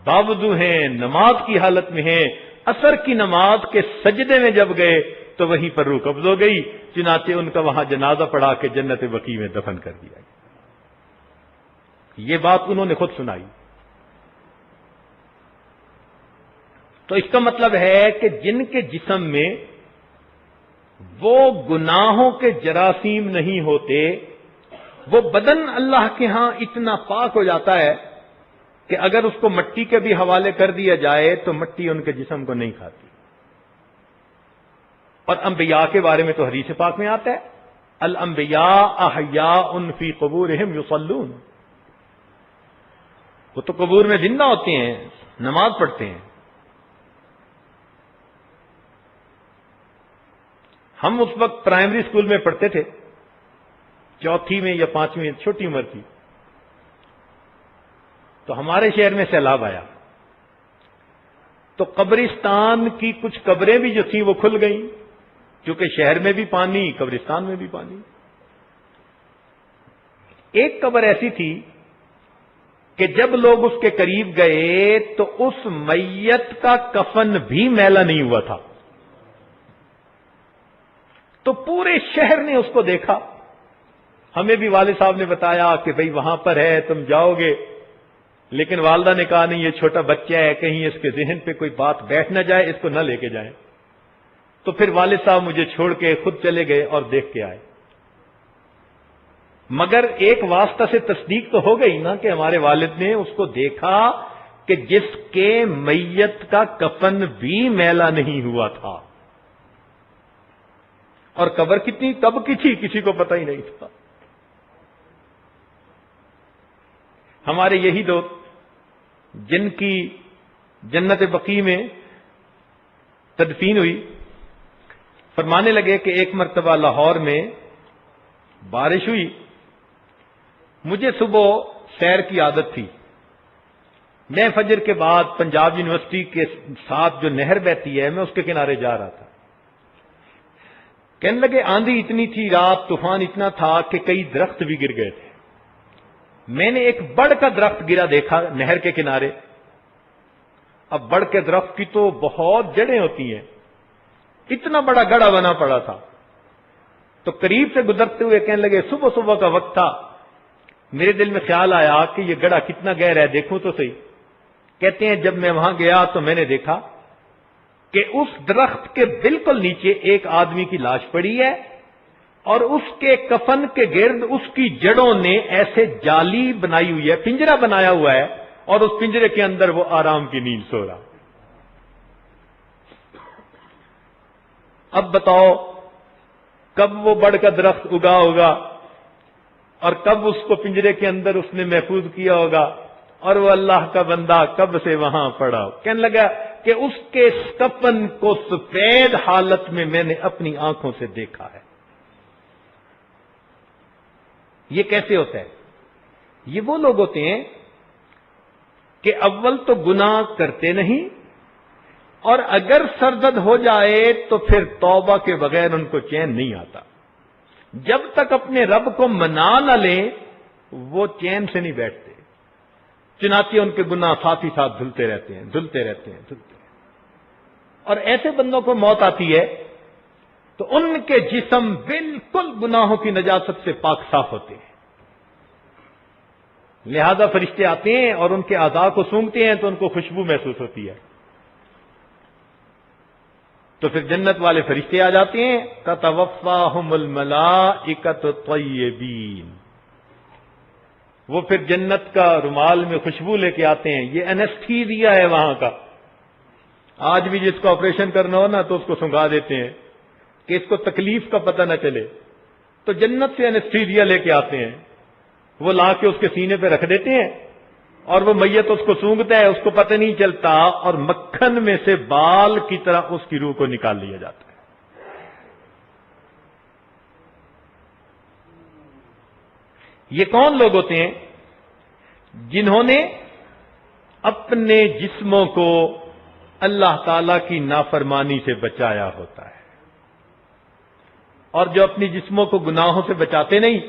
A: باوضو ہیں، نماز کی حالت میں ہیں. عصر کی نماز کے سجدے میں جب گئے تو وہیں پر روح قبض ہو گئی. چنانچہ ان کا وہاں جنازہ پڑھا کے جنت بقیع میں دفن کر دیا. یہ بات انہوں نے خود سنائی. تو اس کا مطلب ہے کہ جن کے جسم میں وہ گناہوں کے جراثیم نہیں ہوتے، وہ بدن اللہ کے ہاں اتنا پاک ہو جاتا ہے کہ اگر اس کو مٹی کے بھی حوالے کر دیا جائے تو مٹی ان کے جسم کو نہیں کھاتی. اور انبیاء کے بارے میں تو حدیث پاک میں آتا ہے الانبیاء احیاء فی قبورہم یصلون. وہ تو قبور میں زندہ ہوتے ہیں، نماز پڑھتے ہیں. ہم اس وقت پرائمری اسکول میں پڑھتے تھے، 4 میں یا 5 میں، چھوٹی عمر تھی. تو ہمارے شہر میں سیلاب آیا تو قبرستان کی کچھ قبریں بھی جو تھیں وہ کھل گئیں، کیونکہ شہر میں بھی پانی، قبرستان میں بھی پانی. ایک قبر ایسی تھی کہ جب لوگ اس کے قریب گئے تو اس میت کا کفن بھی میلا نہیں ہوا تھا. تو پورے شہر نے اس کو دیکھا. ہمیں بھی والد صاحب نے بتایا کہ بھئی وہاں پر ہے، تم جاؤ گے. لیکن والدہ نے کہا نہیں، یہ چھوٹا بچہ ہے، کہیں اس کے ذہن پہ کوئی بات بیٹھ نہ جائے، اس کو نہ لے کے جائیں. تو پھر والد صاحب مجھے چھوڑ کے خود چلے گئے اور دیکھ کے آئے. مگر ایک واسطہ سے تصدیق تو ہو گئی نا کہ ہمارے والد نے اس کو دیکھا کہ جس کے میت کا کفن بھی میلا نہیں ہوا تھا. اور قبر کتنی کب کی تھی کسی کو پتہ ہی نہیں تھا. ہمارے یہی دوست جن کی جنت بقیع میں تدفین ہوئی، فرمانے لگے کہ ایک مرتبہ لاہور میں بارش ہوئی. مجھے صبح سیر کی عادت تھی. میں فجر کے بعد پنجاب یونیورسٹی کے ساتھ جو نہر بہتی ہے میں اس کے کنارے جا رہا تھا. کہنے لگے آندھی اتنی تھی، رات طوفان اتنا تھا کہ کئی درخت بھی گر گئے تھے. میں نے ایک بڑ کا درخت گرا دیکھا نہر کے کنارے. اب بڑ کے درخت کی تو بہت جڑیں ہوتی ہیں، اتنا بڑا گڑھا بنا پڑا تھا. تو قریب سے گزرتے ہوئے کہنے لگے صبح صبح کا وقت تھا. میرے دل میں خیال آیا کہ یہ گڑھا کتنا گہرا ہے، دیکھوں تو صحیح. کہتے ہیں جب میں وہاں گیا تو میں نے دیکھا کہ اس درخت کے بالکل نیچے ایک آدمی کی لاش پڑی ہے، اور اس کے کفن کے گرد اس کی جڑوں نے ایسے جالی بنائی ہوئی ہے، پنجرا بنایا ہوا ہے، اور اس پنجرے کے اندر وہ آرام کی نیند سو رہا. اب بتاؤ کب وہ بڑ کا درخت اگا ہوگا اور کب اس کو پنجرے کے اندر اس نے محفوظ کیا ہوگا، اور وہ اللہ کا بندہ کب سے وہاں پڑا. کہنے لگا کہ اس کے کفن کو سفید حالت میں میں نے اپنی آنکھوں سے دیکھا ہے. یہ کیسے ہوتا ہے؟ یہ وہ لوگ ہوتے ہیں کہ اول تو گناہ کرتے نہیں، اور اگر سرزد ہو جائے تو پھر توبہ کے بغیر ان کو چین نہیں آتا. جب تک اپنے رب کو منا نہ لیں وہ چین سے نہیں بیٹھتے، چنانچہ ان کے گناہ ساتھ ہی ساتھ دھلتے رہتے ہیں۔ اور ایسے بندوں کو موت آتی ہے تو ان کے جسم بالکل گناہوں کی نجاست سے پاک صاف ہوتے ہیں، لہذا فرشتے آتے ہیں اور ان کے اعضاء کو سونگھتے ہیں تو ان کو خوشبو محسوس ہوتی ہے، تو پھر جنت والے فرشتے آ جاتے ہیں، تتوفاہم الملائکۃ طیبین، وہ پھر جنت کا رومال میں خوشبو لے کے آتے ہیں۔ یہ انیستھیزیا ہے وہاں کا، آج بھی جس کو آپریشن کرنا ہو نا تو اس کو سنگھا دیتے ہیں کہ اس کو تکلیف کا پتہ نہ چلے، تو جنت سے انیستھیزیا لے کے آتے ہیں، وہ لا کے اس کے سینے پہ رکھ دیتے ہیں اور وہ میت اس کو سونگتا ہے، اس کو پتہ نہیں چلتا، اور مکھن میں سے بال کی طرح اس کی روح کو نکال لیا جاتا ہے۔ یہ کون لوگ ہوتے ہیں؟ جنہوں نے اپنے جسموں کو اللہ تعالی کی نافرمانی سے بچایا ہوتا ہے، اور جو اپنی جسموں کو گناہوں سے بچاتے نہیں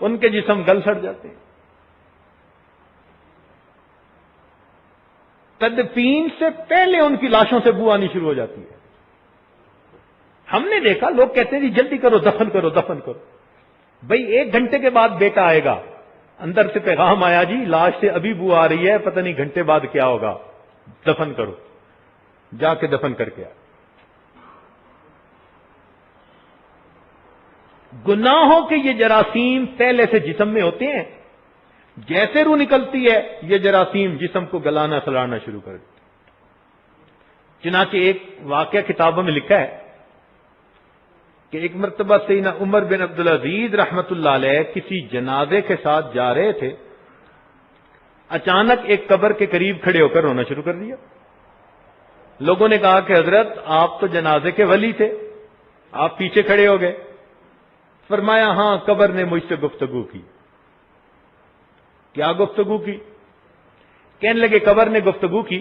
A: ان کے جسم گل سڑ جاتے ہیں۔ تدفین سے پہلے ان کی لاشوں سے بو آنی شروع ہو جاتی ہے۔ ہم نے دیکھا لوگ کہتے ہیں جی جلدی کرو، دفن کرو دفن کرو، بھئی 1 گھنٹے کے بعد بیٹا آئے گا، اندر سے پیغام آیا جی لاش سے ابھی بو آ رہی ہے، پتہ نہیں گھنٹے بعد کیا ہوگا، دفن کرو، جا کے دفن کر کے آ۔ گناہوں کے یہ جراثیم پہلے سے جسم میں ہوتے ہیں، جیسے روح نکلتی ہے یہ جراثیم جسم کو گلانا سلانا شروع کر دیتے۔ چنانچہ ایک واقعہ کتابوں میں لکھا ہے کہ ایک مرتبہ سیدنا عمر بن عبدالعزیز رحمت اللہ علیہ کسی جنازے کے ساتھ جا رہے تھے، اچانک ایک قبر کے قریب کھڑے ہو کر رونا شروع کر دیا۔ لوگوں نے کہا کہ حضرت آپ تو جنازے کے ولی تھے، آپ پیچھے کھڑے ہو گئے۔ فرمایا ہاں قبر نے مجھ سے گفتگو کی۔ کیا گفتگو کی؟ کہنے لگے قبر نے گفتگو کی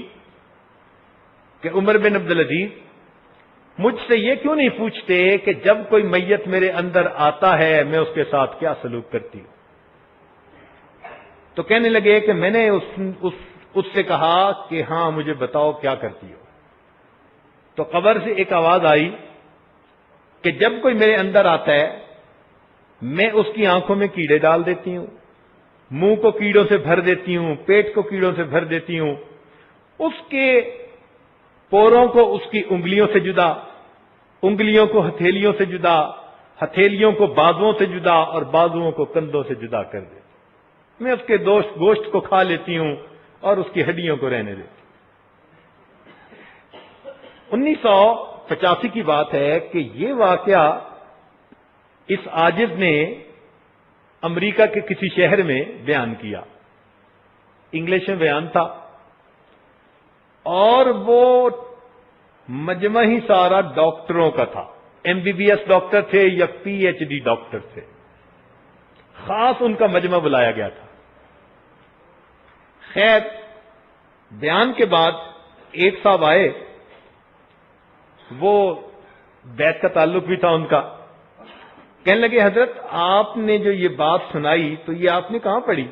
A: کہ عمر بن عبدالعزیز مجھ سے یہ کیوں نہیں پوچھتے کہ جب کوئی میت میرے اندر آتا ہے میں اس کے ساتھ کیا سلوک کرتی ہوں؟ تو کہنے لگے کہ میں نے اس سے کہا کہ ہاں مجھے بتاؤ کیا کرتی ہو؟ تو قبر سے ایک آواز آئی کہ جب کوئی میرے اندر آتا ہے میں اس کی آنکھوں میں کیڑے ڈال دیتی ہوں، منہ کو کیڑوں سے بھر دیتی ہوں، پیٹ کو کیڑوں سے بھر دیتی ہوں، اس کے پوروں کو اس کی انگلیوں سے جدا، انگلیوں کو ہتھیلیوں سے جدا، ہتھیلیوں کو بازوؤں سے جدا اور بازوؤں کو کندھوں سے جدا کر دیتی ہوں۔ میں اس کے گوشت کو کھا لیتی ہوں اور اس کی ہڈیوں کو رہنے دیتی ہوں۔ 1985 کی بات ہے کہ یہ واقعہ اس عاجز نے امریکہ کے کسی شہر میں بیان کیا، انگلش میں بیان تھا، اور وہ مجمع ہی سارا ڈاکٹروں کا تھا، MBBS ڈاکٹر تھے یا PhD ڈاکٹر تھے، خاص ان کا مجمع بلایا گیا تھا۔ خیر بیان کے بعد ایک صاحب آئے، وہ بیت کا تعلق بھی تھا ان کا، کہنے لگے حضرت آپ نے جو یہ بات سنائی تو یہ آپ نے کہاں پڑھی؟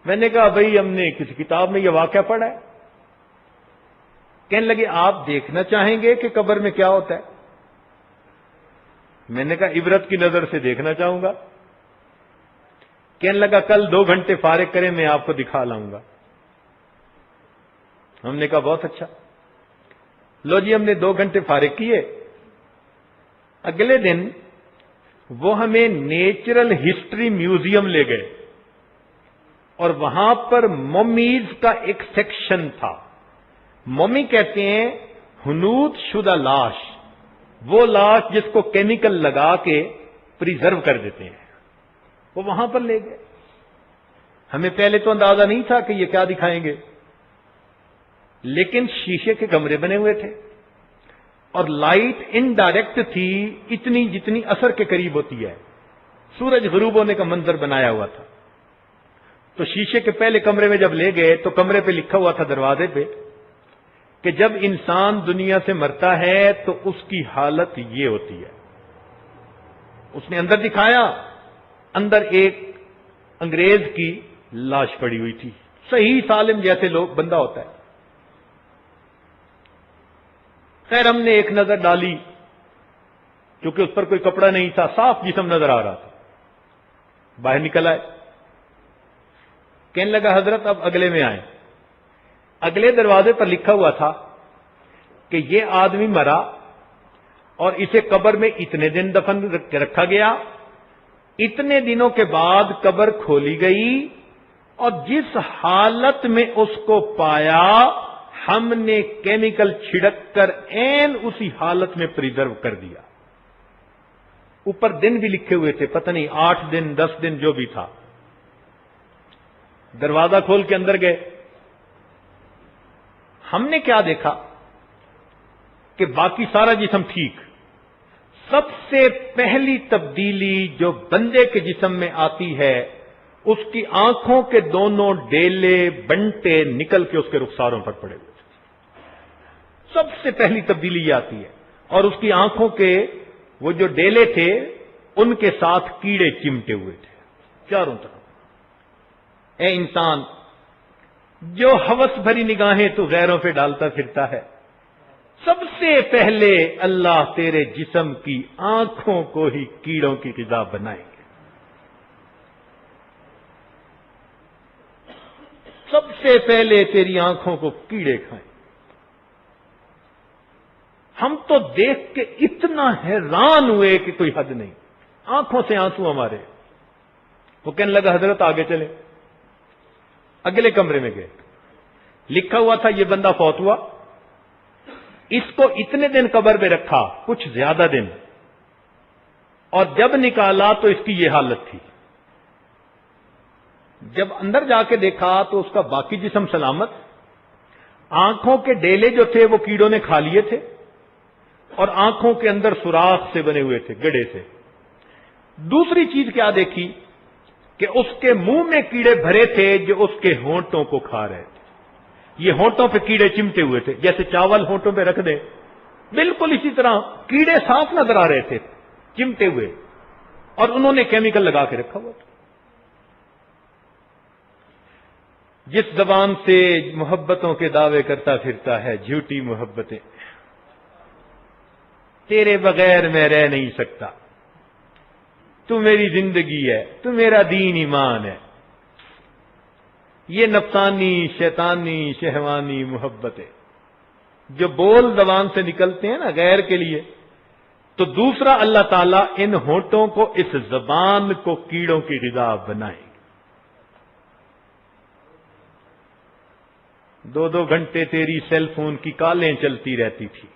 A: میں نے کہا بھئی ہم نے کسی کتاب میں یہ واقعہ پڑھا ہے۔ کہنے لگے آپ دیکھنا چاہیں گے کہ قبر میں کیا ہوتا ہے؟ میں نے کہا عبرت کی نظر سے دیکھنا چاہوں گا۔ کہنے لگا کل 2 گھنٹے فارغ کریں میں آپ کو دکھا لاؤں گا۔ ہم نے کہا بہت اچھا، لو جی ہم نے 2 گھنٹے فارغ کیے۔ اگلے دن وہ ہمیں نیچرل ہسٹری میوزیم لے گئے اور وہاں پر ممیز کا ایک سیکشن تھا۔ ممی کہتے ہیں ہنود شدہ لاش، وہ لاش جس کو کیمیکل لگا کے پریزرو کر دیتے ہیں، وہ وہاں پر لے گئے۔ ہمیں پہلے تو اندازہ نہیں تھا کہ یہ کیا دکھائیں گے، لیکن شیشے کے کمرے بنے ہوئے تھے اور لائٹ انڈائریکٹ تھی، اتنی جتنی اثر کے قریب ہوتی ہے، سورج غروب ہونے کا منظر بنایا ہوا تھا۔ تو شیشے کے پہلے کمرے میں جب لے گئے تو کمرے پہ لکھا ہوا تھا دروازے پہ کہ جب انسان دنیا سے مرتا ہے تو اس کی حالت یہ ہوتی ہے۔ اس نے اندر دکھایا، اندر ایک انگریز کی لاش پڑی ہوئی تھی، صحیح سالم جیسے لوگ بندہ ہوتا ہے۔ خیر ہم نے ایک نظر ڈالی، کیونکہ اس پر کوئی کپڑا نہیں تھا، صاف جسم نظر آ رہا تھا، باہر نکل آئے، کہنے لگا حضرت اب اگلے میں آئے۔ اگلے دروازے پر لکھا ہوا تھا کہ یہ آدمی مرا اور اسے قبر میں اتنے دن دفن رکھا گیا، اتنے دنوں کے بعد قبر کھولی گئی اور جس حالت میں اس کو پایا ہم نے کیمیکل چھڑک کر عین اسی حالت میں پریزرو کر دیا۔ اوپر دن بھی لکھے ہوئے تھے، پتہ نہیں 8 دن 10 دن جو بھی تھا۔ دروازہ کھول کے اندر گئے، ہم نے کیا دیکھا کہ باقی سارا جسم ٹھیک، سب سے پہلی تبدیلی جو بندے کے جسم میں آتی ہے اس کی آنکھوں کے دونوں ڈیلے بنٹے نکل کے اس کے رخساروں پر پڑے ہوئے تھے، سب سے پہلی تبدیلی یہ آتی ہے، اور اس کی آنکھوں کے وہ جو ڈیلے تھے ان کے ساتھ کیڑے چمٹے ہوئے تھے چاروں طرف۔ اے انسان، جو ہوس بھری نگاہیں تو غیروں پہ ڈالتا پھرتا ہے، سب سے پہلے اللہ تیرے جسم کی آنکھوں کو ہی کیڑوں کی غذا بنائیں گے۔ سب سے پہلے تیری آنکھوں کو کیڑے کھائیں۔ ہم تو دیکھ کے اتنا حیران ہوئے کہ کوئی حد نہیں، آنکھوں سے آنسو ہمارے۔ وہ کہنے لگا حضرت آگے چلے، اگلے کمرے میں گئے، لکھا ہوا تھا یہ بندہ فوت ہوا، اس کو اتنے دن قبر میں رکھا، کچھ زیادہ دن، اور جب نکالا تو اس کی یہ حالت تھی۔ جب اندر جا کے دیکھا تو اس کا باقی جسم سلامت، آنکھوں کے ڈیلے جو تھے وہ کیڑوں نے کھا لیے تھے، اور آنکھوں کے اندر سوراخ سے بنے ہوئے تھے، گڑے سے۔ دوسری چیز کیا دیکھی کہ اس کے منہ میں کیڑے بھرے تھے جو اس کے ہونٹوں کو کھا رہے تھے۔ یہ ہونٹوں پہ کیڑے چمٹے ہوئے تھے، جیسے چاول ہونٹوں پہ رکھ دیں، بالکل اسی طرح کیڑے صاف نظر آ رہے تھے چمٹے ہوئے، اور انہوں نے کیمیکل لگا کے رکھا ہوا تھا۔ جس زبان سے محبتوں کے دعوے کرتا پھرتا ہے، جھوٹی محبتیں، تیرے بغیر میں رہ نہیں سکتا، تو میری زندگی ہے، تو میرا دین ایمان ہے، یہ نفسانی شیطانی شہوانی محبتیں جو بول زبان سے نکلتے ہیں نا غیر کے لیے، تو دوسرا اللہ تعالیٰ ان ہونٹوں کو، اس زبان کو کیڑوں کی غذا بنائیں گے۔ 2 گھنٹے تیری سیل فون کی کالیں چلتی رہتی تھی،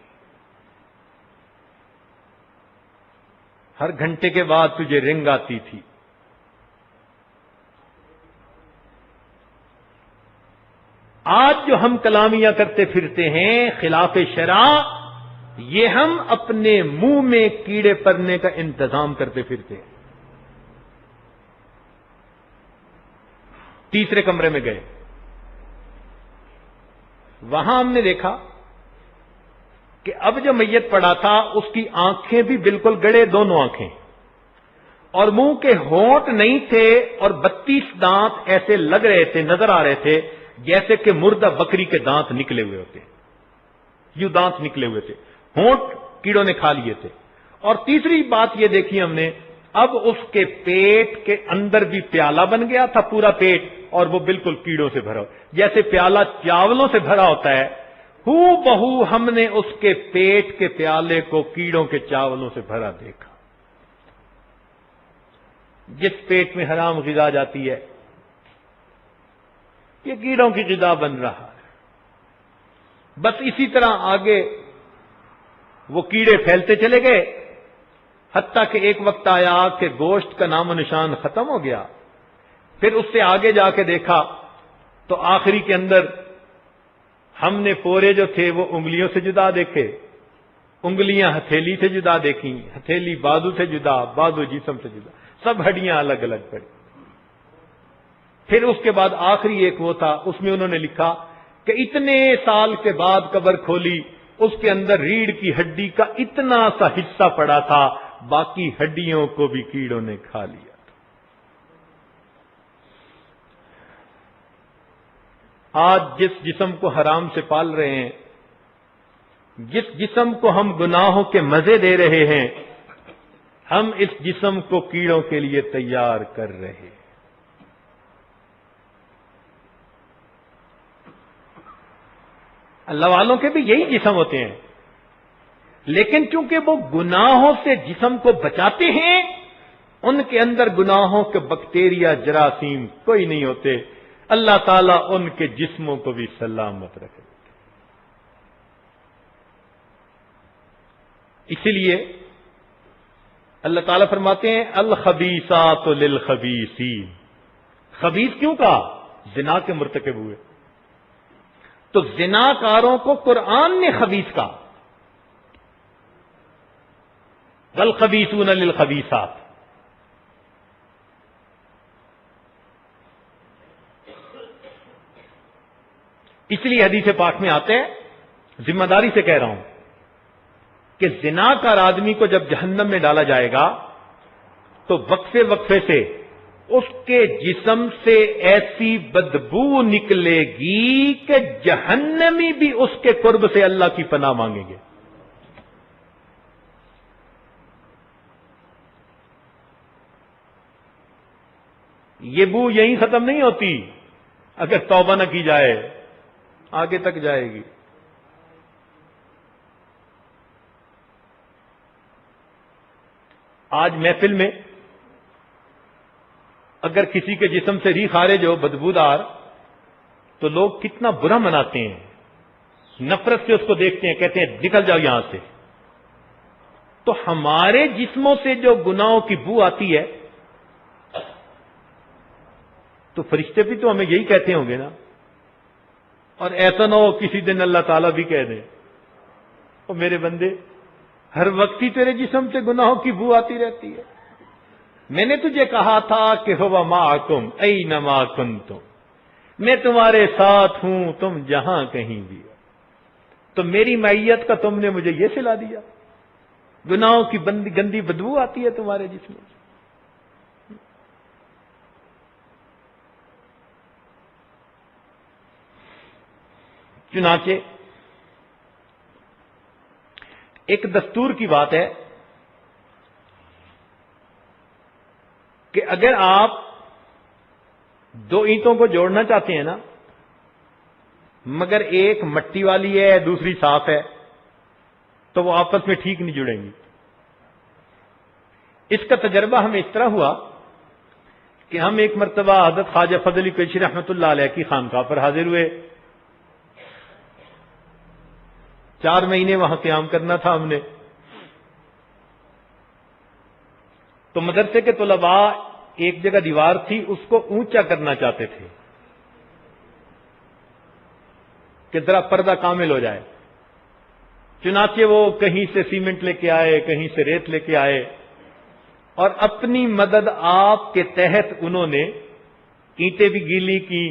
A: ہر گھنٹے کے بعد تجھے رنگ آتی تھی۔ آج جو ہم کلامیاں کرتے پھرتے ہیں خلاف شرع، یہ ہم اپنے منہ میں کیڑے پڑنے کا انتظام کرتے پھرتے ہیں۔ تیسرے کمرے میں گئے، وہاں ہم نے دیکھا کہ اب جو میت پڑا تھا اس کی آنکھیں بھی بالکل گڑے، دونوں آنکھیں، اور منہ کے ہونٹ نہیں تھے، اور 32 دانت ایسے لگ رہے تھے، نظر آ رہے تھے جیسے کہ مردہ بکری کے دانت نکلے ہوئے ہوتے، یوں دانت نکلے ہوئے تھے، ہونٹ کیڑوں نے کھا لیے تھے۔ اور تیسری بات یہ دیکھی ہم نے، اب اس کے پیٹ کے اندر بھی پیالہ بن گیا تھا، پورا پیٹ، اور وہ بالکل کیڑوں سے بھرا، جیسے پیالہ چاولوں سے بھرا ہوتا ہے، ہو بہو ہم نے اس کے پیٹ کے پیالے کو کیڑوں کے چاولوں سے بھرا دیکھا۔ جس پیٹ میں حرام غذا جاتی ہے یہ کیڑوں کی غذا بن رہا ہے۔ بس اسی طرح آگے وہ کیڑے پھیلتے چلے گئے، حتیٰ کہ ایک وقت آیا کہ گوشت کا نام و نشان ختم ہو گیا۔ پھر اس سے آگے جا کے دیکھا تو آخری کے اندر ہم نے پورے جو تھے وہ انگلیوں سے جدا دیکھے، انگلیاں ہتھیلی سے جدا دیکھی، ہتھیلی بازو سے جدا، بازو جسم سے جدا، سب ہڈیاں الگ الگ پڑی۔ پھر اس کے بعد آخری ایک وہ تھا، اس میں انہوں نے لکھا کہ اتنے سال کے بعد قبر کھولی، اس کے اندر ریڑھ کی ہڈی کا اتنا سا حصہ پڑا تھا، باقی ہڈیوں کو بھی کیڑوں نے کھا لیا. آج جس جسم کو حرام سے پال رہے ہیں، جس جسم کو ہم گناہوں کے مزے دے رہے ہیں، ہم اس جسم کو کیڑوں کے لیے تیار کر رہے ہیں. اللہ والوں کے بھی یہی جسم ہوتے ہیں، لیکن چونکہ وہ گناہوں سے جسم کو بچاتے ہیں، ان کے اندر گناہوں کے بیکٹیریا جراثیم کوئی نہیں ہوتے. اللہ تعالیٰ ان کے جسموں کو بھی سلامت رکھے. اسی لیے اللہ تعالیٰ فرماتے ہیں الخبیثات للخبیثین. خبیث کیوں کہا؟ زنا کے مرتکب ہوئے. تو زنا کاروں کو قرآن نے خبیث کہا. والخبیثون للخبیثات. اس لیے حدیث پاک میں آتے ہیں، ذمہ داری سے کہہ رہا ہوں کہ زنا کار آدمی کو جب جہنم میں ڈالا جائے گا تو وقفے وقفے سے اس کے جسم سے ایسی بدبو نکلے گی کہ جہنمی بھی اس کے قرب سے اللہ کی پناہ مانگیں گے. یہ بو یہیں ختم نہیں ہوتی، اگر توبہ نہ کی جائے آگے تک جائے گی. آج محفل میں اگر کسی کے جسم سے ری خارج ہو بدبودار تو لوگ کتنا برا مناتے ہیں، نفرت سے اس کو دیکھتے ہیں، کہتے ہیں نکل جاؤ یہاں سے. تو ہمارے جسموں سے جو گناہوں کی بو آتی ہے تو فرشتے بھی تو ہمیں یہی کہتے ہوں گے نا. اور ایسا نہ ہو کسی دن اللہ تعالیٰ بھی کہہ دیں او میرے بندے ہر وقت ہی تیرے جسم سے گناہوں کی بو آتی رہتی ہے. میں نے تجھے کہا تھا کہ ہوا معکم اینما کنتم، میں تمہارے ساتھ ہوں تم جہاں کہیں بھی ہو. تو میری معیت کا تم نے مجھے یہ سلا دیا. گناہوں کی گندی بدبو آتی ہے تمہارے جسم سے. چنانچہ ایک دستور کی بات ہے کہ اگر آپ دو اینٹوں کو جوڑنا چاہتے ہیں نا، مگر ایک مٹی والی ہے دوسری صاف ہے، تو وہ آپس میں ٹھیک نہیں جڑیں گی. اس کا تجربہ ہمیں اس طرح ہوا کہ ہم ایک مرتبہ حضرت خواجہ فضل علی قریشی رحمۃ اللہ علیہ کی خانقاہ پر حاضر ہوئے. 4 مہینے وہاں قیام کرنا تھا ہم نے. تو مدرسے کے طلباء ایک جگہ دیوار تھی اس کو اونچا کرنا چاہتے تھے کہ ذرا پردہ کامل ہو جائے. چنانچہ وہ کہیں سے سیمنٹ لے کے آئے، کہیں سے ریت لے کے آئے، اور اپنی مدد آپ کے تحت انہوں نے اینٹیں بھی گیلی کی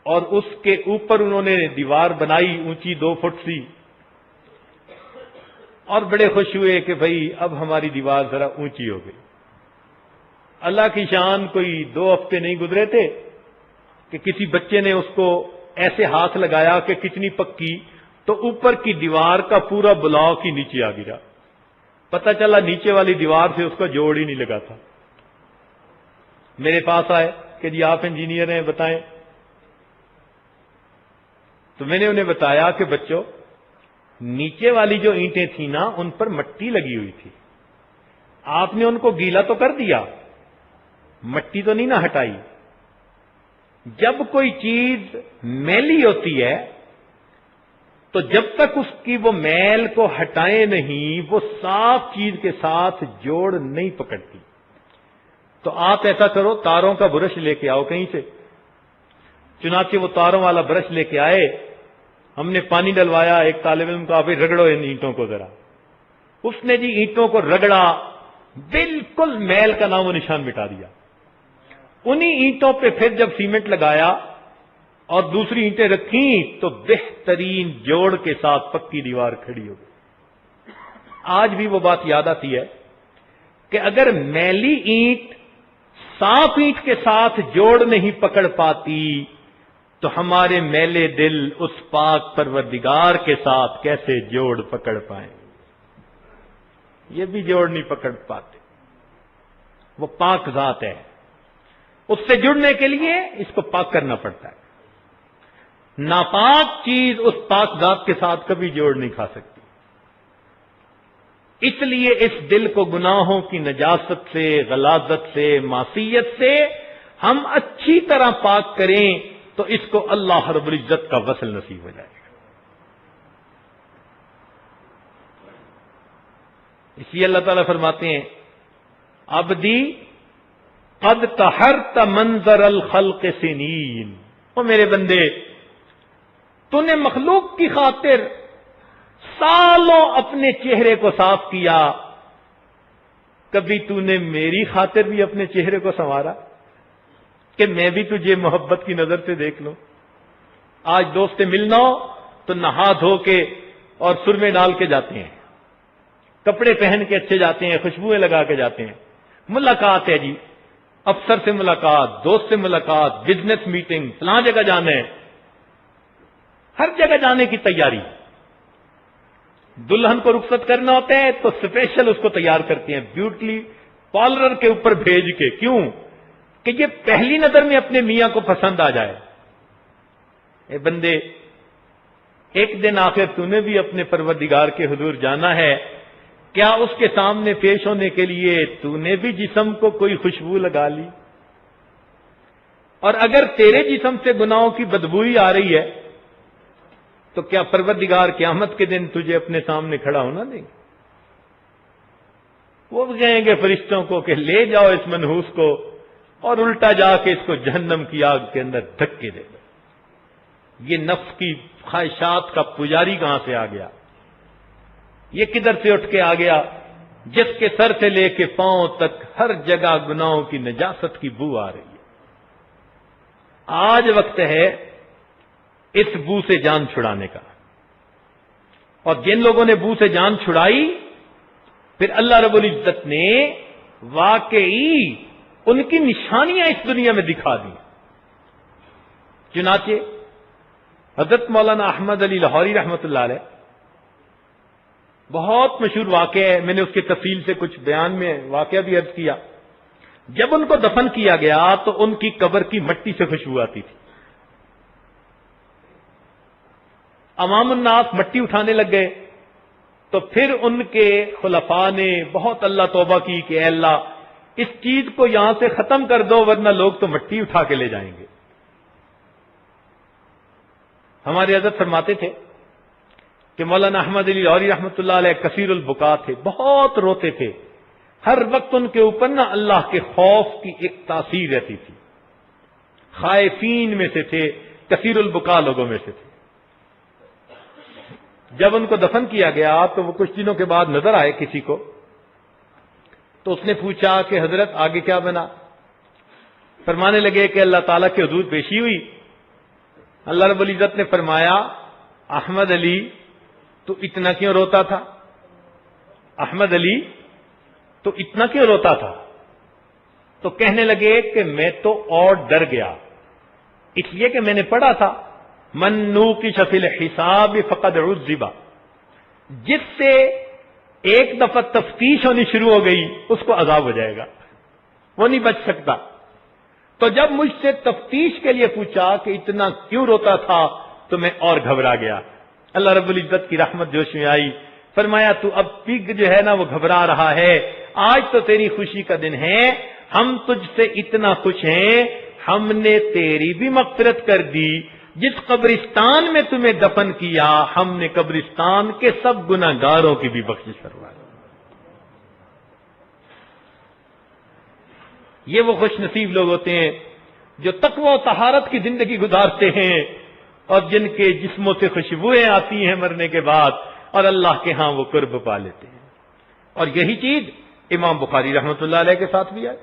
A: اور اس کے اوپر انہوں نے دیوار بنائی اونچی 2 فٹ سی. اور بڑے خوش ہوئے کہ بھئی اب ہماری دیوار ذرا اونچی ہو گئی. اللہ کی شان کوئی 2 ہفتے نہیں گزرے تھے کہ کسی بچے نے اس کو ایسے ہاتھ لگایا کہ کتنی پکی، تو اوپر کی دیوار کا پورا بلاک ہی نیچے آ گیا. پتہ چلا نیچے والی دیوار سے اس کا جوڑ ہی نہیں لگا تھا. میرے پاس آئے کہ جی آپ انجینئر ہیں بتائیں. تو میں نے انہیں بتایا کہ بچوں نیچے والی جو اینٹیں تھیں نا ان پر مٹی لگی ہوئی تھی، آپ نے ان کو گیلا تو کر دیا، مٹی تو نہیں نہ ہٹائی. جب کوئی چیز میلی ہوتی ہے تو جب تک اس کی وہ میل کو ہٹائے نہیں وہ صاف چیز کے ساتھ جوڑ نہیں پکڑتی. تو آپ ایسا کرو تاروں کا برش لے کے آؤ کہیں سے. چنانچہ وہ تاروں والا برش لے کے آئے، ہم نے پانی ڈلوایا، ایک طالب علم کو آپ رگڑو ان اینٹوں کو ذرا. اس نے جی اینٹوں کو رگڑا، بالکل میل کا نام و نشان مٹا دیا. انہی اینٹوں پہ پھر جب سیمنٹ لگایا اور دوسری اینٹیں رکھیں تو بہترین جوڑ کے ساتھ پکی دیوار کھڑی ہو گئی. آج بھی وہ بات یاد آتی ہے کہ اگر میلی اینٹ صاف اینٹ کے ساتھ جوڑ نہیں پکڑ پاتی تو ہمارے میلے دل اس پاک پروردگار کے ساتھ کیسے جوڑ پکڑ پائیں؟ یہ بھی جوڑ نہیں پکڑ پاتے. وہ پاک ذات ہے، اس سے جڑنے کے لیے اس کو پاک کرنا پڑتا ہے. ناپاک چیز اس پاک ذات کے ساتھ کبھی جوڑ نہیں کھا سکتی. اس لیے اس دل کو گناہوں کی نجاست سے، غلاظت سے، معصیت سے ہم اچھی طرح پاک کریں تو اس کو اللہ رب العزت کا وصل نصیب ہو جائے گا. اس لیے اللہ تعالیٰ فرماتے ہیں عبدی قد طہرت منظر الخلق سنین، او میرے بندے تو نے مخلوق کی خاطر سالوں اپنے چہرے کو صاف کیا، کبھی تو نے میری خاطر بھی اپنے چہرے کو سنوارا کہ میں بھی تجھے محبت کی نظر سے دیکھ لوں؟ آج دوست سے ملنا ہو تو نہا دھو کے اور سرمے ڈال کے جاتے ہیں، کپڑے پہن کے اچھے جاتے ہیں، خوشبوئیں لگا کے جاتے ہیں. ملاقات ہے جی، افسر سے ملاقات، دوست سے ملاقات، بزنس میٹنگ، فلاں جگہ جانا ہے، ہر جگہ جانے کی تیاری. دلہن کو رخصت کرنا ہوتا ہے تو اسپیشل اس کو تیار کرتے ہیں بیوٹی پارلر کے اوپر بھیج کے. کیوں؟ کہ یہ پہلی نظر میں اپنے میاں کو پسند آ جائے. اے بندے، ایک دن آخر تو نے بھی اپنے پروردگار کے حضور جانا ہے، کیا اس کے سامنے پیش ہونے کے لیے تو نے بھی جسم کو کوئی خوشبو لگا لی؟ اور اگر تیرے جسم سے گناہوں کی بدبوئی آ رہی ہے تو کیا پروردگار قیامت کے دن تجھے اپنے سامنے کھڑا ہونا دیں گے؟ وہ کہیں گے فرشتوں کو کہ لے جاؤ اس منحوس کو اور الٹا جا کے اس کو جہنم کی آگ کے اندر دھکے دے دو. یہ نفس کی خواہشات کا پجاری کہاں سے آ گیا؟ یہ کدھر سے اٹھ کے آ گیا جس کے سر سے لے کے پاؤں تک ہر جگہ گناہوں کی نجاست کی بو آ رہی ہے؟ آج وقت ہے اس بو سے جان چھڑانے کا. اور جن لوگوں نے بو سے جان چھڑائی پھر اللہ رب العزت نے واقعی ان کی نشانیاں اس دنیا میں دکھا دی. چنانچہ حضرت مولانا احمد علی لاہوری رحمۃ اللہ علیہ، بہت مشہور واقعہ ہے، میں نے اس کی تفصیل سے کچھ بیان میں واقعہ بھی عرض کیا. جب ان کو دفن کیا گیا تو ان کی قبر کی مٹی سے خوشبو آتی تھی. عوام الناس مٹی اٹھانے لگ گئے تو پھر ان کے خلفاء نے بہت اللہ توبہ کی کہ اے اللہ اس چیز کو یہاں سے ختم کر دو ورنہ لوگ تو مٹی اٹھا کے لے جائیں گے. ہمارے حضرت فرماتے تھے کہ مولانا احمد علی لاہوری رحمۃ اللہ علیہ کثیر البکا تھے، بہت روتے تھے. ہر وقت ان کے اوپر نا اللہ کے خوف کی ایک تاثیر رہتی تھی. خائفین میں سے تھے، کثیر البکا لوگوں میں سے تھے. جب ان کو دفن کیا گیا تو وہ کچھ دنوں کے بعد نظر آئے کسی کو، تو اس نے پوچھا کہ حضرت آگے کیا بنا؟ فرمانے لگے کہ اللہ تعالیٰ کے حضور پیشی ہوئی. اللہ رب العزت نے فرمایا احمد علی تو اتنا کیوں روتا تھا؟ احمد علی تو اتنا کیوں روتا تھا؟ تو کہنے لگے کہ میں تو اور ڈر گیا، اس لیے کہ میں نے پڑھا تھا من نوقش فی الحساب فقد عذب، جس سے ایک دفعہ تفتیش ہونی شروع ہو گئی اس کو عذاب ہو جائے گا، وہ نہیں بچ سکتا. تو جب مجھ سے تفتیش کے لیے پوچھا کہ اتنا کیوں روتا تھا تو میں اور گھبرا گیا. اللہ رب العزت کی رحمت جوش میں آئی، فرمایا تو اب پگ جو ہے نا وہ گھبرا رہا ہے، آج تو تیری خوشی کا دن ہے، ہم تجھ سے اتنا خوش ہیں ہم نے تیری بھی مغفرت کر دی. جس قبرستان میں تمہیں دفن کیا ہم نے قبرستان کے سب گناہگاروں کی بھی بخشش کروا دی. یہ وہ خوش نصیب لوگ ہوتے ہیں جو تقوی و طہارت کی زندگی گزارتے ہیں اور جن کے جسموں سے خوشبوئیں آتی ہیں مرنے کے بعد اور اللہ کے ہاں وہ قرب پا لیتے ہیں. اور یہی چیز امام بخاری رحمۃ اللہ علیہ کے ساتھ بھی ہے.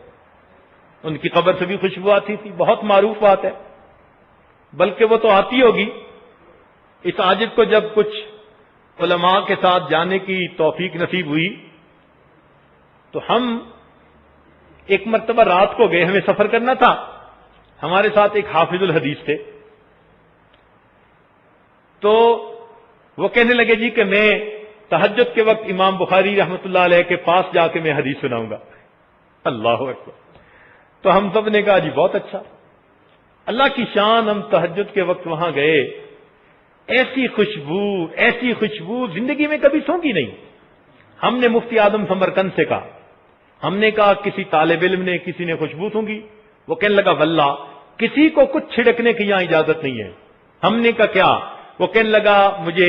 A: ان کی قبر سے بھی خوشبو آتی تھی، بہت معروف بات ہے، بلکہ وہ تو آتی ہوگی. اس عاجز کو جب کچھ علماء کے ساتھ جانے کی توفیق نصیب ہوئی تو ہم ایک مرتبہ رات کو گئے، ہمیں سفر کرنا تھا، ہمارے ساتھ ایک حافظ الحدیث تھے، تو وہ کہنے لگے جی کہ میں تہجد کے وقت امام بخاری رحمۃ اللہ علیہ کے پاس جا کے میں حدیث سناؤں گا۔ اللہ اکبر! تو ہم سب نے کہا جی بہت اچھا، اللہ کی شان، ہم تہجد کے وقت وہاں گئے، ایسی خوشبو زندگی میں کبھی سونگی نہیں۔ ہم نے مفتی اعظم سمرقند سے کہا، ہم نے کہا کسی طالب علم نے، کسی نے خوشبو سونگی؟ وہ کہنے لگا واللہ کسی کو کچھ چھڑکنے کی یہاں اجازت نہیں ہے۔ ہم نے کہا کیا؟ وہ کہنے لگا مجھے